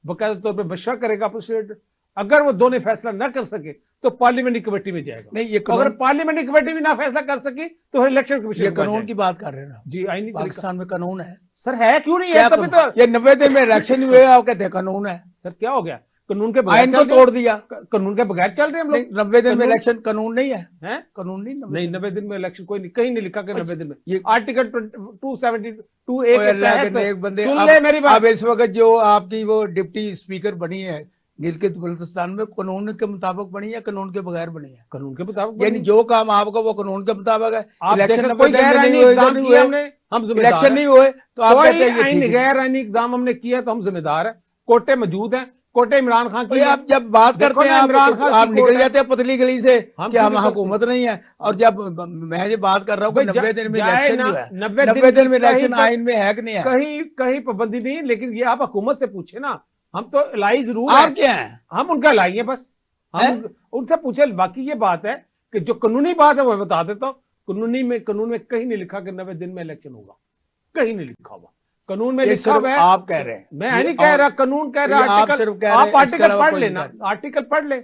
मशवरा करेगा अपोजिशन लीडर। अगर वो दोनों फैसला ना कर सके तो पार्लियामेंटरी कमेटी में जाएगा। नहीं, ये अगर पार्लियामेंट्री कमेटी भी ना फैसला कर सकी तो फिर इलेक्शन कमीशन ये के पास कानून जाएगा। की बात कर रहे हैं ना। जी आईनी तरीका। पाकिस्तान में कानून है। सर है क्यों नहीं क्या है? तभी कानून? तो ये 90 दिन में इलेक्शन हुए, आप कहते हैं कानून है। सर क्या हो गया? कानून के बगैर आइन को चल रहे तोड़ दिया। हैं? कानून के बगैर चल रहे हैं हम नहीं, लोग। 90 दिन में कानून- इलेक्शन कानून नहीं है। हैं? कानून नहीं 90 नहीं 90 दिन में इलेक्शन कोई नहीं, कहीं नहीं लिखा कि 90 दिन में। ये- आर्टिकल 272 ए ओए के अल्लाह के तहत नेक बंदे, सुन ले मेरी बात। अब इस वक्त जो आपकी वो डिप्टी स्पीकर बनी है गिलगित बल्तिस्तान में, कानून के मुताबिक बनी है, कानून के बगैर बनी है? कानून के मुताबिक यानी जो काम आपका वो कानून के मुताबिक है। आप इलेक्शन देखो 90 कोई दिन में गैर नहीं आईनी हुए, इक़दाम इधर नहीं किया हुए, हमने, हम जिम्मेदार इलेक्शन हैं। नहीं हुए, तो आप कोई कहते हैं ये आईनी ठीक है। गैर आईनी इक़दाम हमने किया तो हम जिम्मेदार हैं। कोटे मौजूद हैं, कोटे इमरान खान की भाई आप जब बात देखो करते हैं ना, इमरान खान आप की निकल कोर्ट है। जाते हैं पतली गली से हम कि क्यों हम निकलते हुकूमत नहीं है, और जब मैं ये बात कर रहा हूँ कि भाई 90 दिन में जाए इलेक्शन ना, जो है, 90 90 दिन में कहीं इलेक्शन पर- आइन में है कि नहीं है? कहीं कहीं पाबंदी नहीं, लेकिन ये आप हुकूमत से पूछे ना, हम तो लाई जरूर आप है, क्या हैं? हम उनका लाई है बस, हम हैं? उनसे पूछे। बाकी ये बात है कि जो कानूनी बात है वो मैं बता देता हूँ। कानून में कहीं नहीं लिखा कि 90 दिन में इलेक्शन होगा, कहीं नहीं लिखा हुआ। कानून में ये लिखा सिर्फ हुआ है, आप कह रहे हैं, मैं ये नहीं कह आप- रहा, कानून कह रहा ये आप आर्टिकल। सिर्फ कह रहे हैं, आप इसके आर्टिकल अलावा पढ़ कोई लेना, बात नहीं। आर्टिकल पढ़ ले,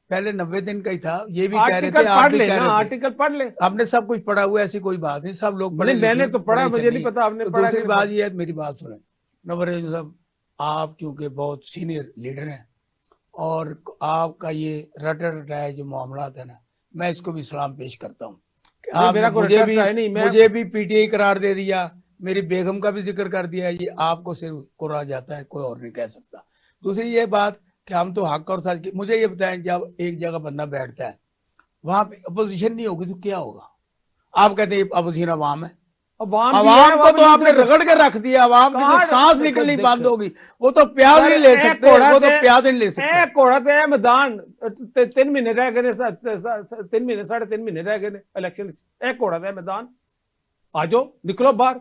पहले 90 दिन का ही था, ये भी कह रहे आर्टिकल थे, आप पढ़ भी कह लेना, रहे थे। आर्टिकल पढ़ ले। हमने सब कुछ पढ़ा हुआ है, ऐसी कोई बात नहीं, सब लोग पढ़े नहीं, मैंने लिखे, तो पढ़ा, बड़े मुझे नहीं पता आपने तो पढ़ा दूसरी कि बात नहीं। ये है, मेरी बात सुने नवरेज साहब, आप क्योंकि बहुत सीनियर लीडर हैं और आपका ये रटा रटाया जो मामला है ना, मैं इसको भी सलाम पेश करता हूँ। आप मेरा कोई मुझे रटा है नहीं, मैं- मुझे भी पीटीआई करार दे दिया, मेरी बेगम का भी जिक्र कर दिया, ये आपको सिर्फ कुरा जाता है, कोई और नहीं कह सकता। दूसरी ये बात कि हम तो हक और सच की, मुझे ये बताएं, जब एक जगह बंदा बैठता है वहां पे अपोजिशन नहीं होगी तो क्या होगा? आप कहते हैं अपोजिशन अवाम है, अवाम भी है, अवाम को तो भी आपने है। रगड़ के रख दिया, अवाम की तो कहाँ सांस देखो, निकलनी देखो। बंद होगी, वो तो प्याज नहीं ले सकते, वो तो प्याज नहीं ले सकते। घोड़त है मैदान, 3 महीने रह गए, 3 महीने 3.5 महीने रह गए इलेक्शन, एक घोड़त है मैदान, आ जाओ, निकलो बाहर,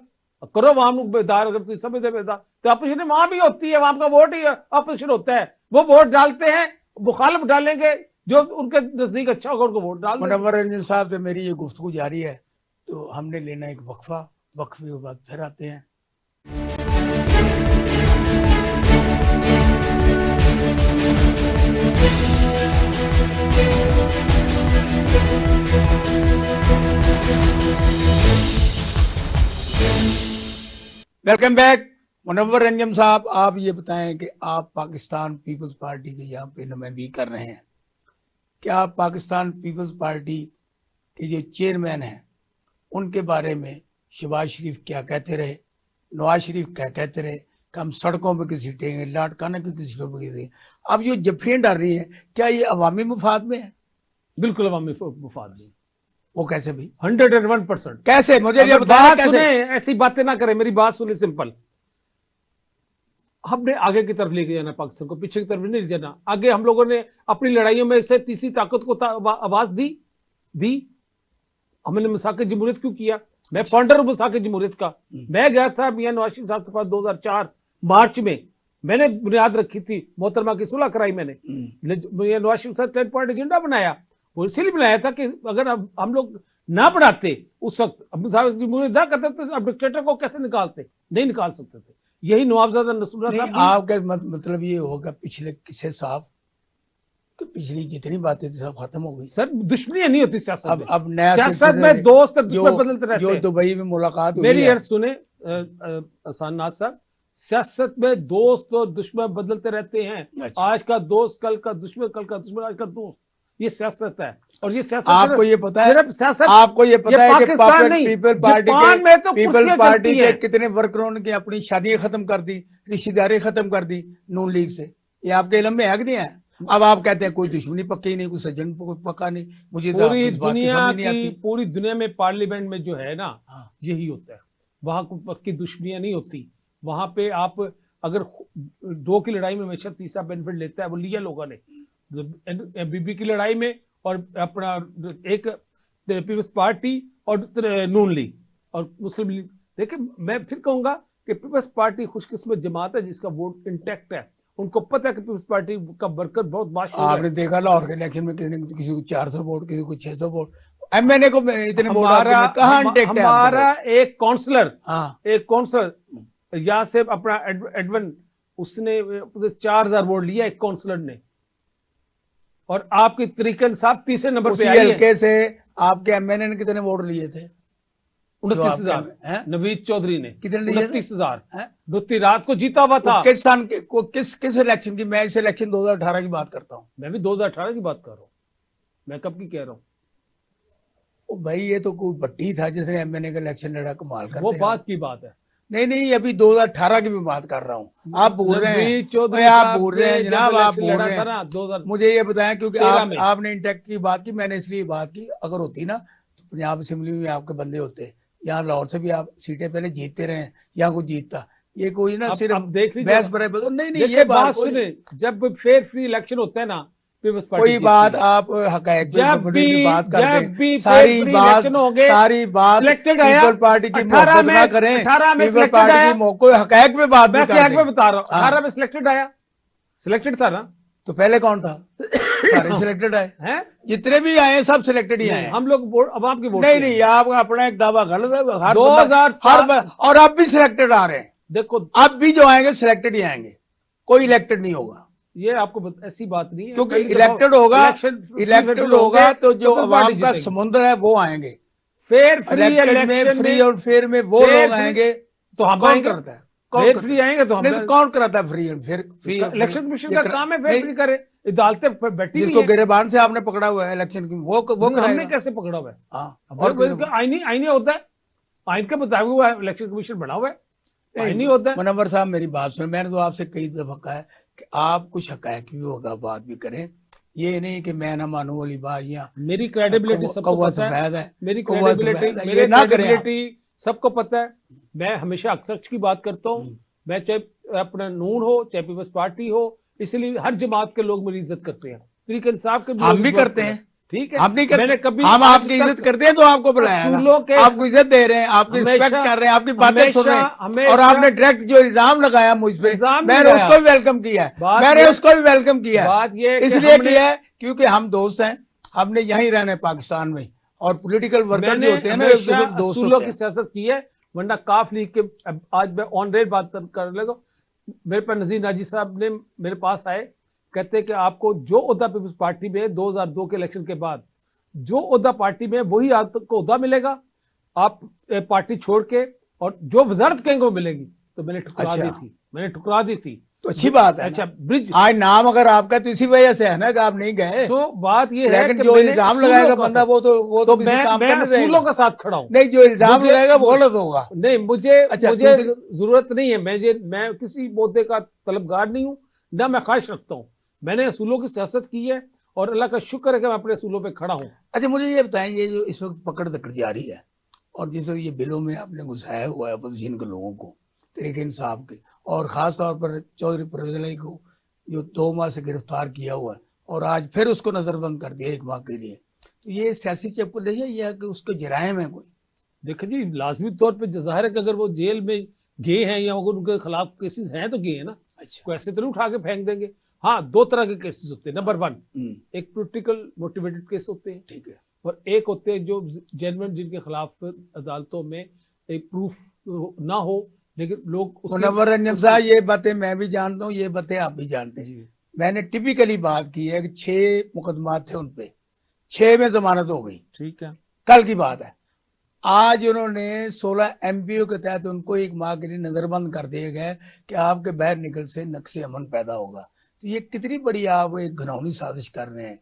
करो वहां बेदार। अगर तुम समझते बेदार तो अपोजिशन वहां भी होती है, वहां का वोट ही अपोजिशन होता है, वो वोट डालते हैं, मुखालिफ डालेंगे, जो उनके नजदीक अच्छा होगा उनको वोट डाल देंगे। मुनव्वर रंजन साहब से मेरी ये गुफ्तगू जारी है, तो हमने लेना एक वक्फा, वक्फे के बाद फिर आते हैं। Welcome back. मुनव्वर रंजन साहब, आप ये बताएं कि आप पाकिस्तान पीपल्स पार्टी के यहाँ पे नुमाइंदगी कर रहे हैं, क्या आप पाकिस्तान पीपल्स पार्टी के जो चेयरमैन हैं उनके बारे में शहबाज शरीफ क्या कहते रहे, नवाज शरीफ क्या कहते रहे, कि हम सड़कों पे घसीटेंगे, लाटकाने की घसीटों पे घसीटेंगे। अब ये जफ्फियां डाल रही है, क्या ये अवामी मुफाद में है? बिल्कुल अवामी मुफाद नहीं। वो कैसे भी? 101%। कैसे? मुझे ये अगर बताना बात कैसे? सुने, ऐसी बातें ना करें, मेरी बात सुने सिंपल। हमने आगे की तरफ लेके जाना पाकिस्तान को, पीछे की तरफ नहीं ले जाना। आगे हम लोगों ने अपनी लड़ाइयों में से तीसरी ताकत को आवाज दी। हमने मिसाक जमहूरियत क्यों किया? मैं फाउंडर हूं मिसाक जमहूरियत का। मैं गया था मियां नवाज शरीफ साहब के पास 2004 मार्च में, मैंने बुनियाद रखी थी, मोहतरमा की सुलह कराई मैंने। मियां नवाज शरीफ साहब 10 पॉइंट एजेंडा बनाया, वो इसीलिए बनाया था कि अगर हम लोग ना बढ़ाते उस वक्त, अब मिसाक जमहूरियत ना करते तो अब डिक्टेटर को कैसे निकालते? नहीं निकाल सकते थे। यही नवाबजादा नसरुल्लाह साहब। आपका मतलब ये होगा पिछले किसे साहब कि पिछली जितनी बातें थी सब खत्म हो गई। सर दुश्मनी नहीं होती सियासत में। अब नया सियासत में दोस्त और दुश्मन बदलते रहते जो हैं। दुबई में मुलाकात हुई मेरी है, अर्ज सुने हसन नाज साहब, सियासत में दोस्त और दुश्मन बदलते रहते हैं। अच्छा। आज का दोस्त कल का दुश्मन, कल का दुश्मन आज का दोस्त, ये सियासत है। और ये सियासत आपको ये पता है, सिर्फ सियासत, आपको ये पता है कि पाकिस्तान नहीं, पीपल जापान में तो पीपल कुर्सियां पार्टी चलती के हैं। कितने वर्करों ने अपनी शादियां खत्म कर दी, रिश्तेदारी खत्म कर दी नून लीग से। ये आपके इल्म में है कि नहीं है? अब आप कहते हैं कोई दुश्मनी पक्की नहीं, कोई सज्जन पक्का नहीं। मुझे तो पूरी इस बात की दुनिया समझ नहीं आती। की, पूरी दुनिया में पार्लियामेंट में जो है ना, हाँ। यही होता है। वहां कोई पक्की दुश्मनियां नहीं होती। वहां पे आप अगर दो की लड़ाई में हमेशा तीसरा बेनिफिट लेता है, वो लिया लोगों ने बीबी की लड़ाई में, और अपना एक पीपल्स पार्टी और नून लीग और मुस्लिम लीग। देखिए मैं फिर कहूंगा कि पीपल्स पार्टी खुशकिस्मत जमात है जिसका वोट इंटैक्ट है। उनको पता है कि पीपल्स पार्टी का वर्कर बहुत बाशूर है। आपने देखा लाहौर के इलेक्शन में किसी को 400 वोट, किसी को 600 वोट, एमएनए को इतने वोट कहाँ इंटैक्ट है? हमारा एक काउंसलर, हाँ, एक काउंसलर यहाँ से अपना एडवन, उसने 4000 वोट लिया एक काउंसलर ने, और आपकी तरीकन साहब तीसरे नंबर पे आई है। हल्के से आपके एमएनए ने कितने वोट लिए थे? 29,000। नवीद चौधरी ने कितने लिए? 29,000। नौती रात को जीता हुआ था। किस सन के किस इलेक्शन की? मैं इस इलेक्शन 2018 की बात करता हूँ। मैं भी 2018 की बात कर रहा हूँ। मैं कब की कह रहा हूँ? भाई ये तो कोई भट्टी था जिसने एमएनए का इलेक्शन लड़ा, कमाल करते वो हैं। बात की बात है। नहीं, अभी 2018 की भी बात कर रहा हूँ। आप बोल रहे हैं, आप बोल रहे हैं जनाब, आप बोल रहे हैं। मुझे ये बताएं, क्योंकि आपने इंटैक्ट की बात की, मैंने इसलिए बात की। अगर होती ना तो पंजाब असेंबली में आपके बंदे होते, यहाँ लाहौर से भी आप सीटें पहले जीतते रहे, यहाँ को जीतता। ये कोई ना सिर्फ देख लीजिए बहस पर है। नहीं, ये बात सुने, जब फेयर फ्री इलेक्शन होता है ना, कोई बात आप हकायक जब भी बात करते हैं, सारी बात सिलेक्टेड पीपल पार्टी की मोहब्बत ना करें। 18 में पीपल पार्टी की मौके हकायक में बात मैं बता रहा हूँ। 18 में सिलेक्टेड आया, सिलेक्टेड था ना। तो पहले कौन था? सारे सिलेक्टेड आए हैं, जितने भी आए सब सिलेक्टेड ही आए। हम लोग वोट, अब आपके वोट नहीं, आपका अपना एक दावा गलत है। 2007 और अब भी सिलेक्टेड आ रहे हैं। देखो अब भी जो आएंगे सिलेक्टेड ही आएंगे, कोई इलेक्टेड नहीं होगा। ये आपको ऐसी बात नहीं है, क्योंकि इलेक्टेड होगा तो जो अवाम का समुद्र है वो आएंगे। फेयर फ्री इलेक्शन फ्री और फेयर में वो लोग आएंगे। तो हम कौन करता है? फेयर फ्री आएंगे तो हम नहीं, तो कौन कराता है फ्री? फ्री इलेक्शन कमीशन का काम है फेयर फ्री करे। अदालतें बैठी जिसको गिरबान से आपने पकड़ा हुआ है इलेक्शन की, वो हमने कैसे पकड़ा हुआ है? आईनी होता है, आइन के मुताबिक इलेक्शन कमीशन बना हुआ है, आईनी होता है। मुनव्वर साहब मेरी बात सुन, मैंने तो आपसे कई दफा कहा है कि आप कुछ हकायक भी होगा बात भी करें। ये नहीं कि मैं ना मानू वाली बात। यहाँ मेरी क्रेडिबिलिटी सबको पता है, मेरी क्रेडिबिलिटी सबको पता है। मैं हमेशा हक सच की बात करता हूँ। मैं चाहे अपना नून हो, चाहे पीपल्स पार्टी हो, इसलिए हर जमात के लोग मेरी इज्जत करते हैं। तरीके इंसाफ के हम भी करते हैं, ठीक है। हम नहीं करते, मैंने कभी हम आपकी इज्जत करते हैं तो आपको बुलाया, आपको इज्जत दे रहे हैं, आपकी रिस्पेक्ट कर रहे हैं, आपकी बातें सुन रहे हैं। और आपने डायरेक्ट जो इल्जाम लगाया मुझ पे, मैंने उसको भी वेलकम किया है। मैंने उसको भी वेलकम किया है, इसलिए किया है क्योंकि हम दोस्त हैं। हमने यहीं रहना है पाकिस्तान में, और पॉलिटिकल वर्कर जो होते हैं ना दोस्तों की सियासत की है। वरना काफ लीग के, आज मैं ऑन रेट बात कर लगा, मेरे पर नजीर नाजी साहब ने मेरे पास आए, कहते हैं कि आपको जो ओहदा पीपल्स पार्टी में 2002 के इलेक्शन के बाद जो ओहदा पार्टी में वही आपको ओहदा मिलेगा, आप पार्टी छोड़ के, और जो वजारत कहेंगे वो मिलेगी। तो मैंने ठुकरा दी थी, तो अच्छी बात है अच्छा ना। ब्रिज आज नाम अगर आपका तो इसी वजह से है ना कि आप नहीं गए। सो बात ये है लेकिन कि जो मैंने इल्जाम असूलों लगाएगा का बंदा साथ- वो तो किसी मैं काम का नहीं असूलों रहेगा। का साथ खड़ा हूँ। नहीं, जो इल्जाम मुझे- लगाएगा वो गलत होगा। नहीं मुझे अच्छा, मुझे दूसरी- जरूरत नहीं है, मैं किसी मुद्दे का तलबगार नहीं हूँ, ना मैं ख्वाहिश रखता हूँ। मैंने असूलों की सियासत की है और अल्लाह का शुक्र है कि मैं अपने असूलों पे खड़ा हूँ। अच्छा, मुझे ये बताएं, ये जो इस वक्त पकड़ दकड़ जारी है और जिसको ये बिलों में आपने घुसाया हुआ है अपोजिशन के लोगों को, तरीके इंसाफ के, और खास तौर पर चौधरी परवेज इलाही को जो 2 माह से गिरफ्तार किया हुआ है और आज फिर उसको नजरबंद कर दिया 1 माह के लिए, तो ये सियासी चपकुले है या कि उसके जराइम है कोई? देखो जी, लाजमी तौर पे जाहिर है कि अगर वो जेल में गए हैं या अगर उनके खिलाफ केसेस हैं तो गए हैं ना, अच्छा। को ऐसे तो नहीं उठा के फेंक देंगे। हाँ, 2 तरह के केसेस होते हैं। नंबर 1, एक पोलिटिकल मोटिवेटेड केस होते हैं, ठीक है। और एक होते हैं जो जेन्युइन, जिनके खिलाफ अदालतों में एक प्रूफ ना हो लेकिन लोग मुनव्वर रंजन साहब, ये बातें मैं भी जानता हूँ, ये बातें आप भी जानते हैं। जी मैंने टिपिकली बात की है कि 6 मुकदमात थे उन पे, 6 में जमानत हो गई, ठीक है। कल की बात है। आज उन्होंने 16 एमपीओ के तहत उनको 1 माह के लिए नजरबंद कर दिए गए कि आपके बाहर निकल से नक्शे अमन पैदा होगा। तो ये कितनी बड़ी आप एक घिनौनी साजिश कर रहे हैं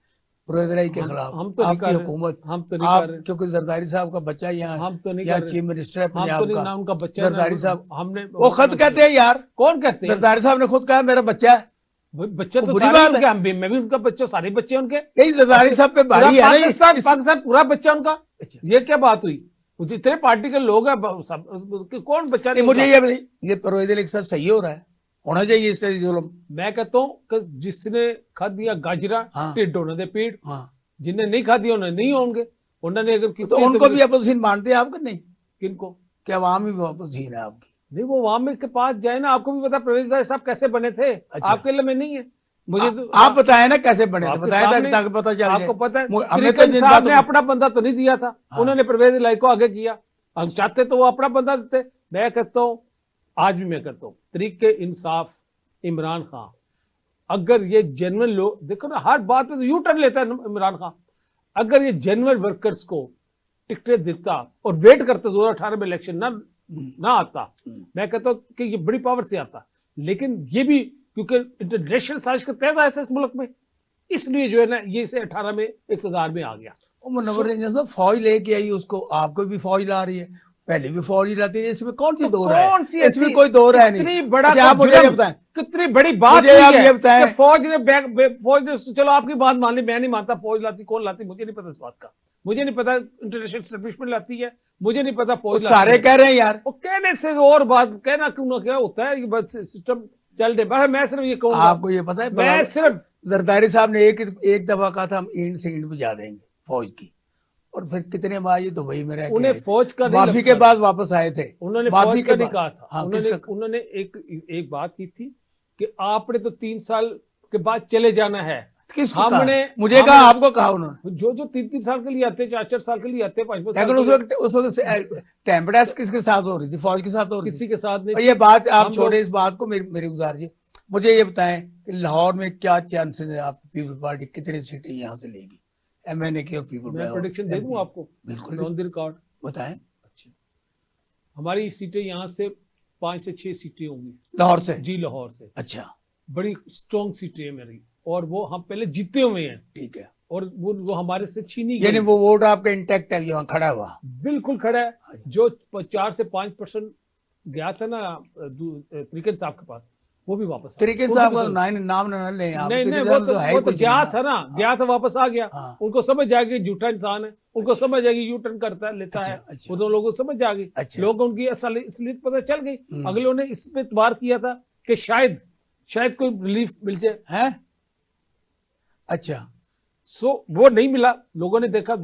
परवेज इलाही के खिलाफ। हम तो नहीं आपकी कर रहे, हुकूमत, हम तो नहीं आप, कर रहे, क्योंकि जरदारी साहब का बच्चा यहाँ हम तो नहीं यहाँ कर रहे, चीफ मिनिस्टर है हम तो पंजाब नहीं ना का, उनका बच्चा है, जरदारी ना साहब, हमने वो खुद कहते हैं यार, कौन कहते हैं? जरदारी साहब ने खुद कहा मेरा बच्चा है। बच्चे तो बुरी सारे बात उनके, है। मैं भी उनका बच्चा, सारे बच्चे उनके। नहीं, जरदारी साहब पे पूरा भारी है ना ये। पाकिस्तान पूरा बच्चा उनका। अच्छा। ये क्या बात हुई? मुझे इतने पार्टी के लोग हैं, कौन बच्चा नहीं, नहीं मुझे उनका? ये बताइए, ये परवेज इलाही के साथ सही हो रहा है? होना चाहिए इस तरह की जुल्म। मैं कहता हूँ कि जिसने खा दिया गाजरा, हाँ। ढिड होने दे पीड़, हाँ, जिन्हें नहीं खा दिया उन्हें नहीं होंगे। उन्होंने अगर तो उनको भी अपोजिशन मानते हैं आपका? नहीं, किनको? क्या अवाम ही अपोजिशन है आपकी? नहीं, वो वहां के पास जाए ना। आपको भी पता परवेज इलाही साहब कैसे बने थे। अच्छा। आपके लिए में नहीं है, मुझे तो आप बताए ना कैसे बने थे, आपके बताया था सामने- ताकि पता चल जाए। आपको पता है, हमें तो तरीके जिन साहब बातों ने अपना बंदा तो नहीं दिया था, हाँ। उन्होंने परवेज इलाही को आगे किया। हम चाहते तो वो अपना बंदा देते। मैं कहता हूँ, आज भी मैं कहता हूँ, तरीके इंसाफ इमरान खान, अगर ये जेन्युइन लोग, देखो ना हर बात पे तो यू टर्न लेता है इमरान खान। अगर ये जेन्युइन वर्कर्स को टिकटें देता और वेट करता 2018 में इलेक्शन ना आता, मैं कहता हूँ कि ये बड़ी पावर से आता। लेकिन ये भी क्योंकि इंटरनेशनल साजिश के तहत आया था इस मुल्क में, इसलिए जो है ना ये इसे 18 में इक़्तिदार में आ गया। मुनव्वर रंजन साहब फौज लेके आई, उसको आपको भी फौज ला रही है, पहले भी फौज ही लाती है, इसमें कौन सी दो राय है? कौन सी इसमें ऐसी- कोई दो राय नहीं। कितनी बड़ा अच्छा, आप मुझे ये बताएं, कितनी बड़ी बात मुझे हुई आप है ये बताएं। कि फौज ने चलो आपकी बात मान ली, मैं नहीं मानता फौज लाती, कौन लाती मुझे नहीं पता इस बात का। मुझे नहीं पता इंटरनेशनल एस्टेब्लिशमेंट लाती है, मुझे नहीं पता फौज लाती सारे है। कह रहे हैं यार। वो कहने से और बात, कहना क्यों ना क्या होता है, ये बस सिस्टम चल रहे। बस मैं सिर्फ ये कहूंगा, आपको ये पता है, मैं सिर्फ जरदारी साहब ने एक दफा कहा था हम ईंट से ईंट बुझा देंगे फौज की, और फिर कितने माह ये दुबई में रह के उन्हें आए थे। फौज का नहीं माफी लफ्ज़ के कहा। बाद वापस आए थे। उन्होंने माफी फौज के का नहीं बाद। कहा था। हाँ, उन्होंने एक बात की थी कि आपने तो 3 साल के बाद चले जाना है। किसको हमने कहा? मुझे कहा, आपको कहा उन्होंने? जो 3 साल के लिए आते, 4 साल के लिए आते, 5 साल लेकिन के लिए, उस वक्त टेम्परेस किसके साथ हो रही थी? फौज के साथ हो रही थी। किसी के साथ नहीं। और ये बात आप हम छोड़े, लोग- इस बात को मेरी गुजारिश है। मुझे ये बताएं कि लाहौर में क्या चांसेस है, आप पीपल पार्टी कितनी सीटें यहाँ से लेगी, MNA की और पीपल? मैं प्रेडिक्शन दे दूं आपको, बिल्कुल ऑन द रिकॉर्ड। बताएं। अच्छा, हमारी सीटें यहाँ से 5 से 6 सीटें होंगी। लाहौर से? जी, लाहौर से। अच्छा, बड़ी स्ट्रॉन्ग सीटें हैं मेरी, और वो हम पहले जीते हुए हैं, ठीक है। और वो हमारे से छीनी यानी गई। वो वोट आपका इंटैक्ट है, यहाँ खड़ा हुआ? बिल्कुल खड़ा है। जो 4 से 5% गया था ना तरीके साहब के पास, वो भी वापस आ गया। तरीके साहब का 40% नाम न लें आप। नहीं, तरीके वो साहब तो है वो तो कुछ गया नहीं। था ना, गया था वापस आ गया। हाँ। उनको समझ आ गई झूठा इंसान है, उनको समझ आ गई यू टर्न करता है, लेता है। अच्छा। वो दोनों लोगों को समझ आ गई, अच्छा। लोगों को उनकी असलियत पता चल गई। अगले ने इस पे इतबार किया था कि शायद कोई रिलीफ मिल जाए। है? अच्छा, सो वो नहीं मिला। लोगों ने देखा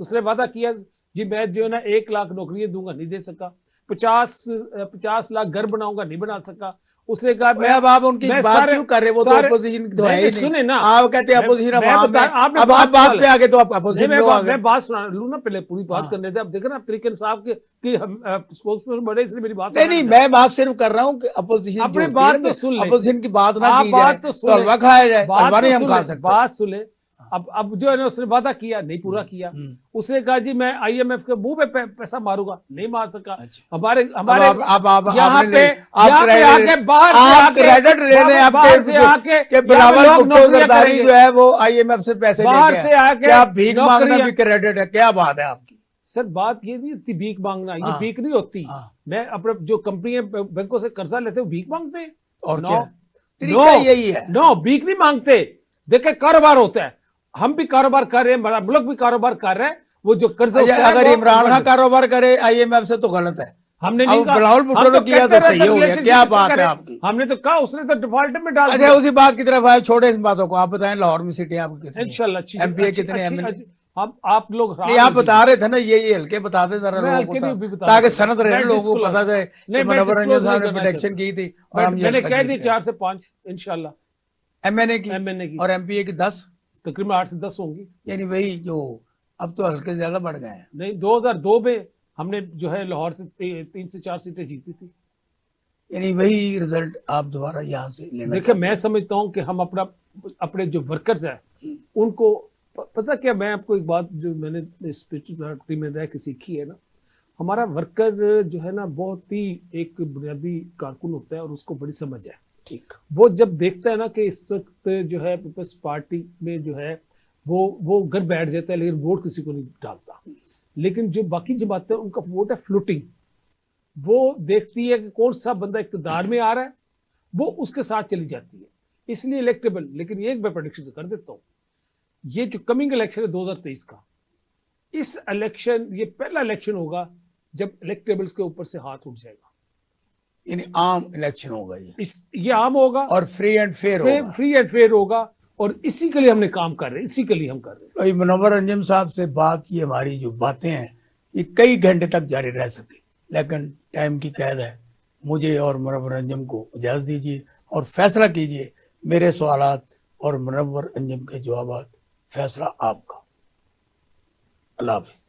उसने वादा किया जी मैं जो है ना 1 लाख नौकरियां दूंगा, नहीं दे सका। 50 लाख घर बनाऊंगा, नहीं बना सका। उसने कहा अब आप उनकी बात क्यों कर रहे हैं? वो तो अपोजिशन तो है ही नहीं। सुने ना, आप कहते हैं अपोजिशन आपने अब आप बात पे आगे तो आप अपोजिशन लोग आ गए। मैं बात सुना लूं ना, पहले पूरी बात करने दे। अब देखो ना, तरीके इंसाफ के स्पोक्सपर्सन बड़े, इसलिए मेरी बात नहीं, मैं बात सिर्फ कर रहा हूँ कि अपोजिशन अपनी बात तो सुन ले, अपोजिशन की बात ना की जाए बात तो तो हलवा खाया जाए, हलवा नहीं हम खा सकते। बात सुने। अब जो है ना उसने वादा किया, नहीं पूरा किया। उसने कहा जी मैं IMF के मुंह पे पैसा मारूंगा, नहीं मार सका। अच्छा। हमारे अब यहाँ आपने पे आके बाहर से आप आके क्रेडिट ले रहे हैं बाहर से आके कि यहाँ पे बिलावल लोग भुट्टो नौकरियां जरदारी करेंगे। जो है वो IMF से पैसे बाहर लेके से आके क्या भीख मांगना नौकरियां- भी क्रेडिट है? क्या बात है आपकी? सर बात ये नहीं होती भीख मांगना, ये हाँ। भीख नहीं होती। हाँ। मैं अपने जो कंपनी बैंकों से कर्जा लेते हैं भीख मांगते हैं? और नो, क्या तरीका यही है? नो, भीख नहीं मांगते। देखे कारोबार होता है, हम भी कारोबार कर रहे हैं, हमारा मुल्क भी कारोबार कर रहे हैं। वो जो कर्ज अगर इमरान खान कारोबार करे IMF से तो गलत है। हमने नहीं कहा, बिलावल भुट्टो हम ने तो किया कहते तो सही रहते हो गया। relationship क्या अच्छा बात है करे। आपकी? हमने तो कहा, उसने तो डिफॉल्ट में डाल अच्छा दिया। उसी बात की तरफ आए, छोड़े इस बातों को। आप बताएं लाहौर में सीटें आपकी कितनी? इंशाल्लाह अच्छी MPA अच्छी- कितने अच्छी- MLA? आप लोग नहीं आप बता रहे थे ना, ये हल्के बता दे जरा मैं लोगों हल्के को नहीं भी बता ताकि रहा। सनद रहे मैं लोगों को disclose- पता जाए कि नहीं, मैं मनोवर रंजन disclose साहब ने नहीं करना प्रोटेक्शन की थी और हम ये मैंने हल्का कह जीत दी गए। 4 से 5 इंशाल्लाह। MNA की MNA की और MPA की 10, तकरीबन 8 से 10 होंगी। यानी वही जो अब तो हल्के ज्यादा बढ़ गए हैं। नहीं, 2002 में हमने जो है लाहौर से 3 से 4 सीटें जीती थी। यानी वही रिजल्ट आप दोबारा यहाँ से लेना देखिए मैं समझता हूं कि हम अपने जो वर्कर्स हैं उनको पता क्या, मैं आपको एक बात जो मैंने स्पिरिचुअलिटी में रह के सीखी है ना, हमारा वर्कर जो है ना बहुत ही एक बुनियादी कारकुन होता है और उसको बड़ी समझ है। ठीक। वो जब देखता है ना कि इस वक्त जो है पीपल्स पार्टी में जो है वो घर बैठ जाता है लेकिन वोट किसी को नहीं डालता। लेकिन जो बाकी जमातें उनका वोट है फ्लोटिंग, वो देखती है कि कौन सा बंदा इक़्तिदार में आ रहा है, वो उसके साथ चली जाती है, इसलिए इलेक्टेबल। लेकिन ये एक मैं प्रेडिक्शन कर देता हूँ, ये जो कमिंग इलेक्शन है 2023 का, इस इलेक्शन ये पहला इलेक्शन होगा जब इलेक्टेबल्स के ऊपर से हाथ उठ जाएगा। यानी आम इलेक्शन होगा ये आम होगा और फ्री एंड फेयर होगा। फ्री एंड फेयर होगा और इसी के लिए हमने काम कर रहे हैं, इसी के लिए हम कर रहे हैं। भाई मनोवर रंजन साहब से बात, ये हमारी जो बातें हैं ये कई घंटे तक जारी रह सकती, लेकिन टाइम की कैद है। मुझे और मनोवर रंजन को इजाजत दीजिए और फैसला कीजिए। मेरे सवालात और मनोवर रंजन के जवाबात, फैसला आपका। अल्लाह हाफ़िज़।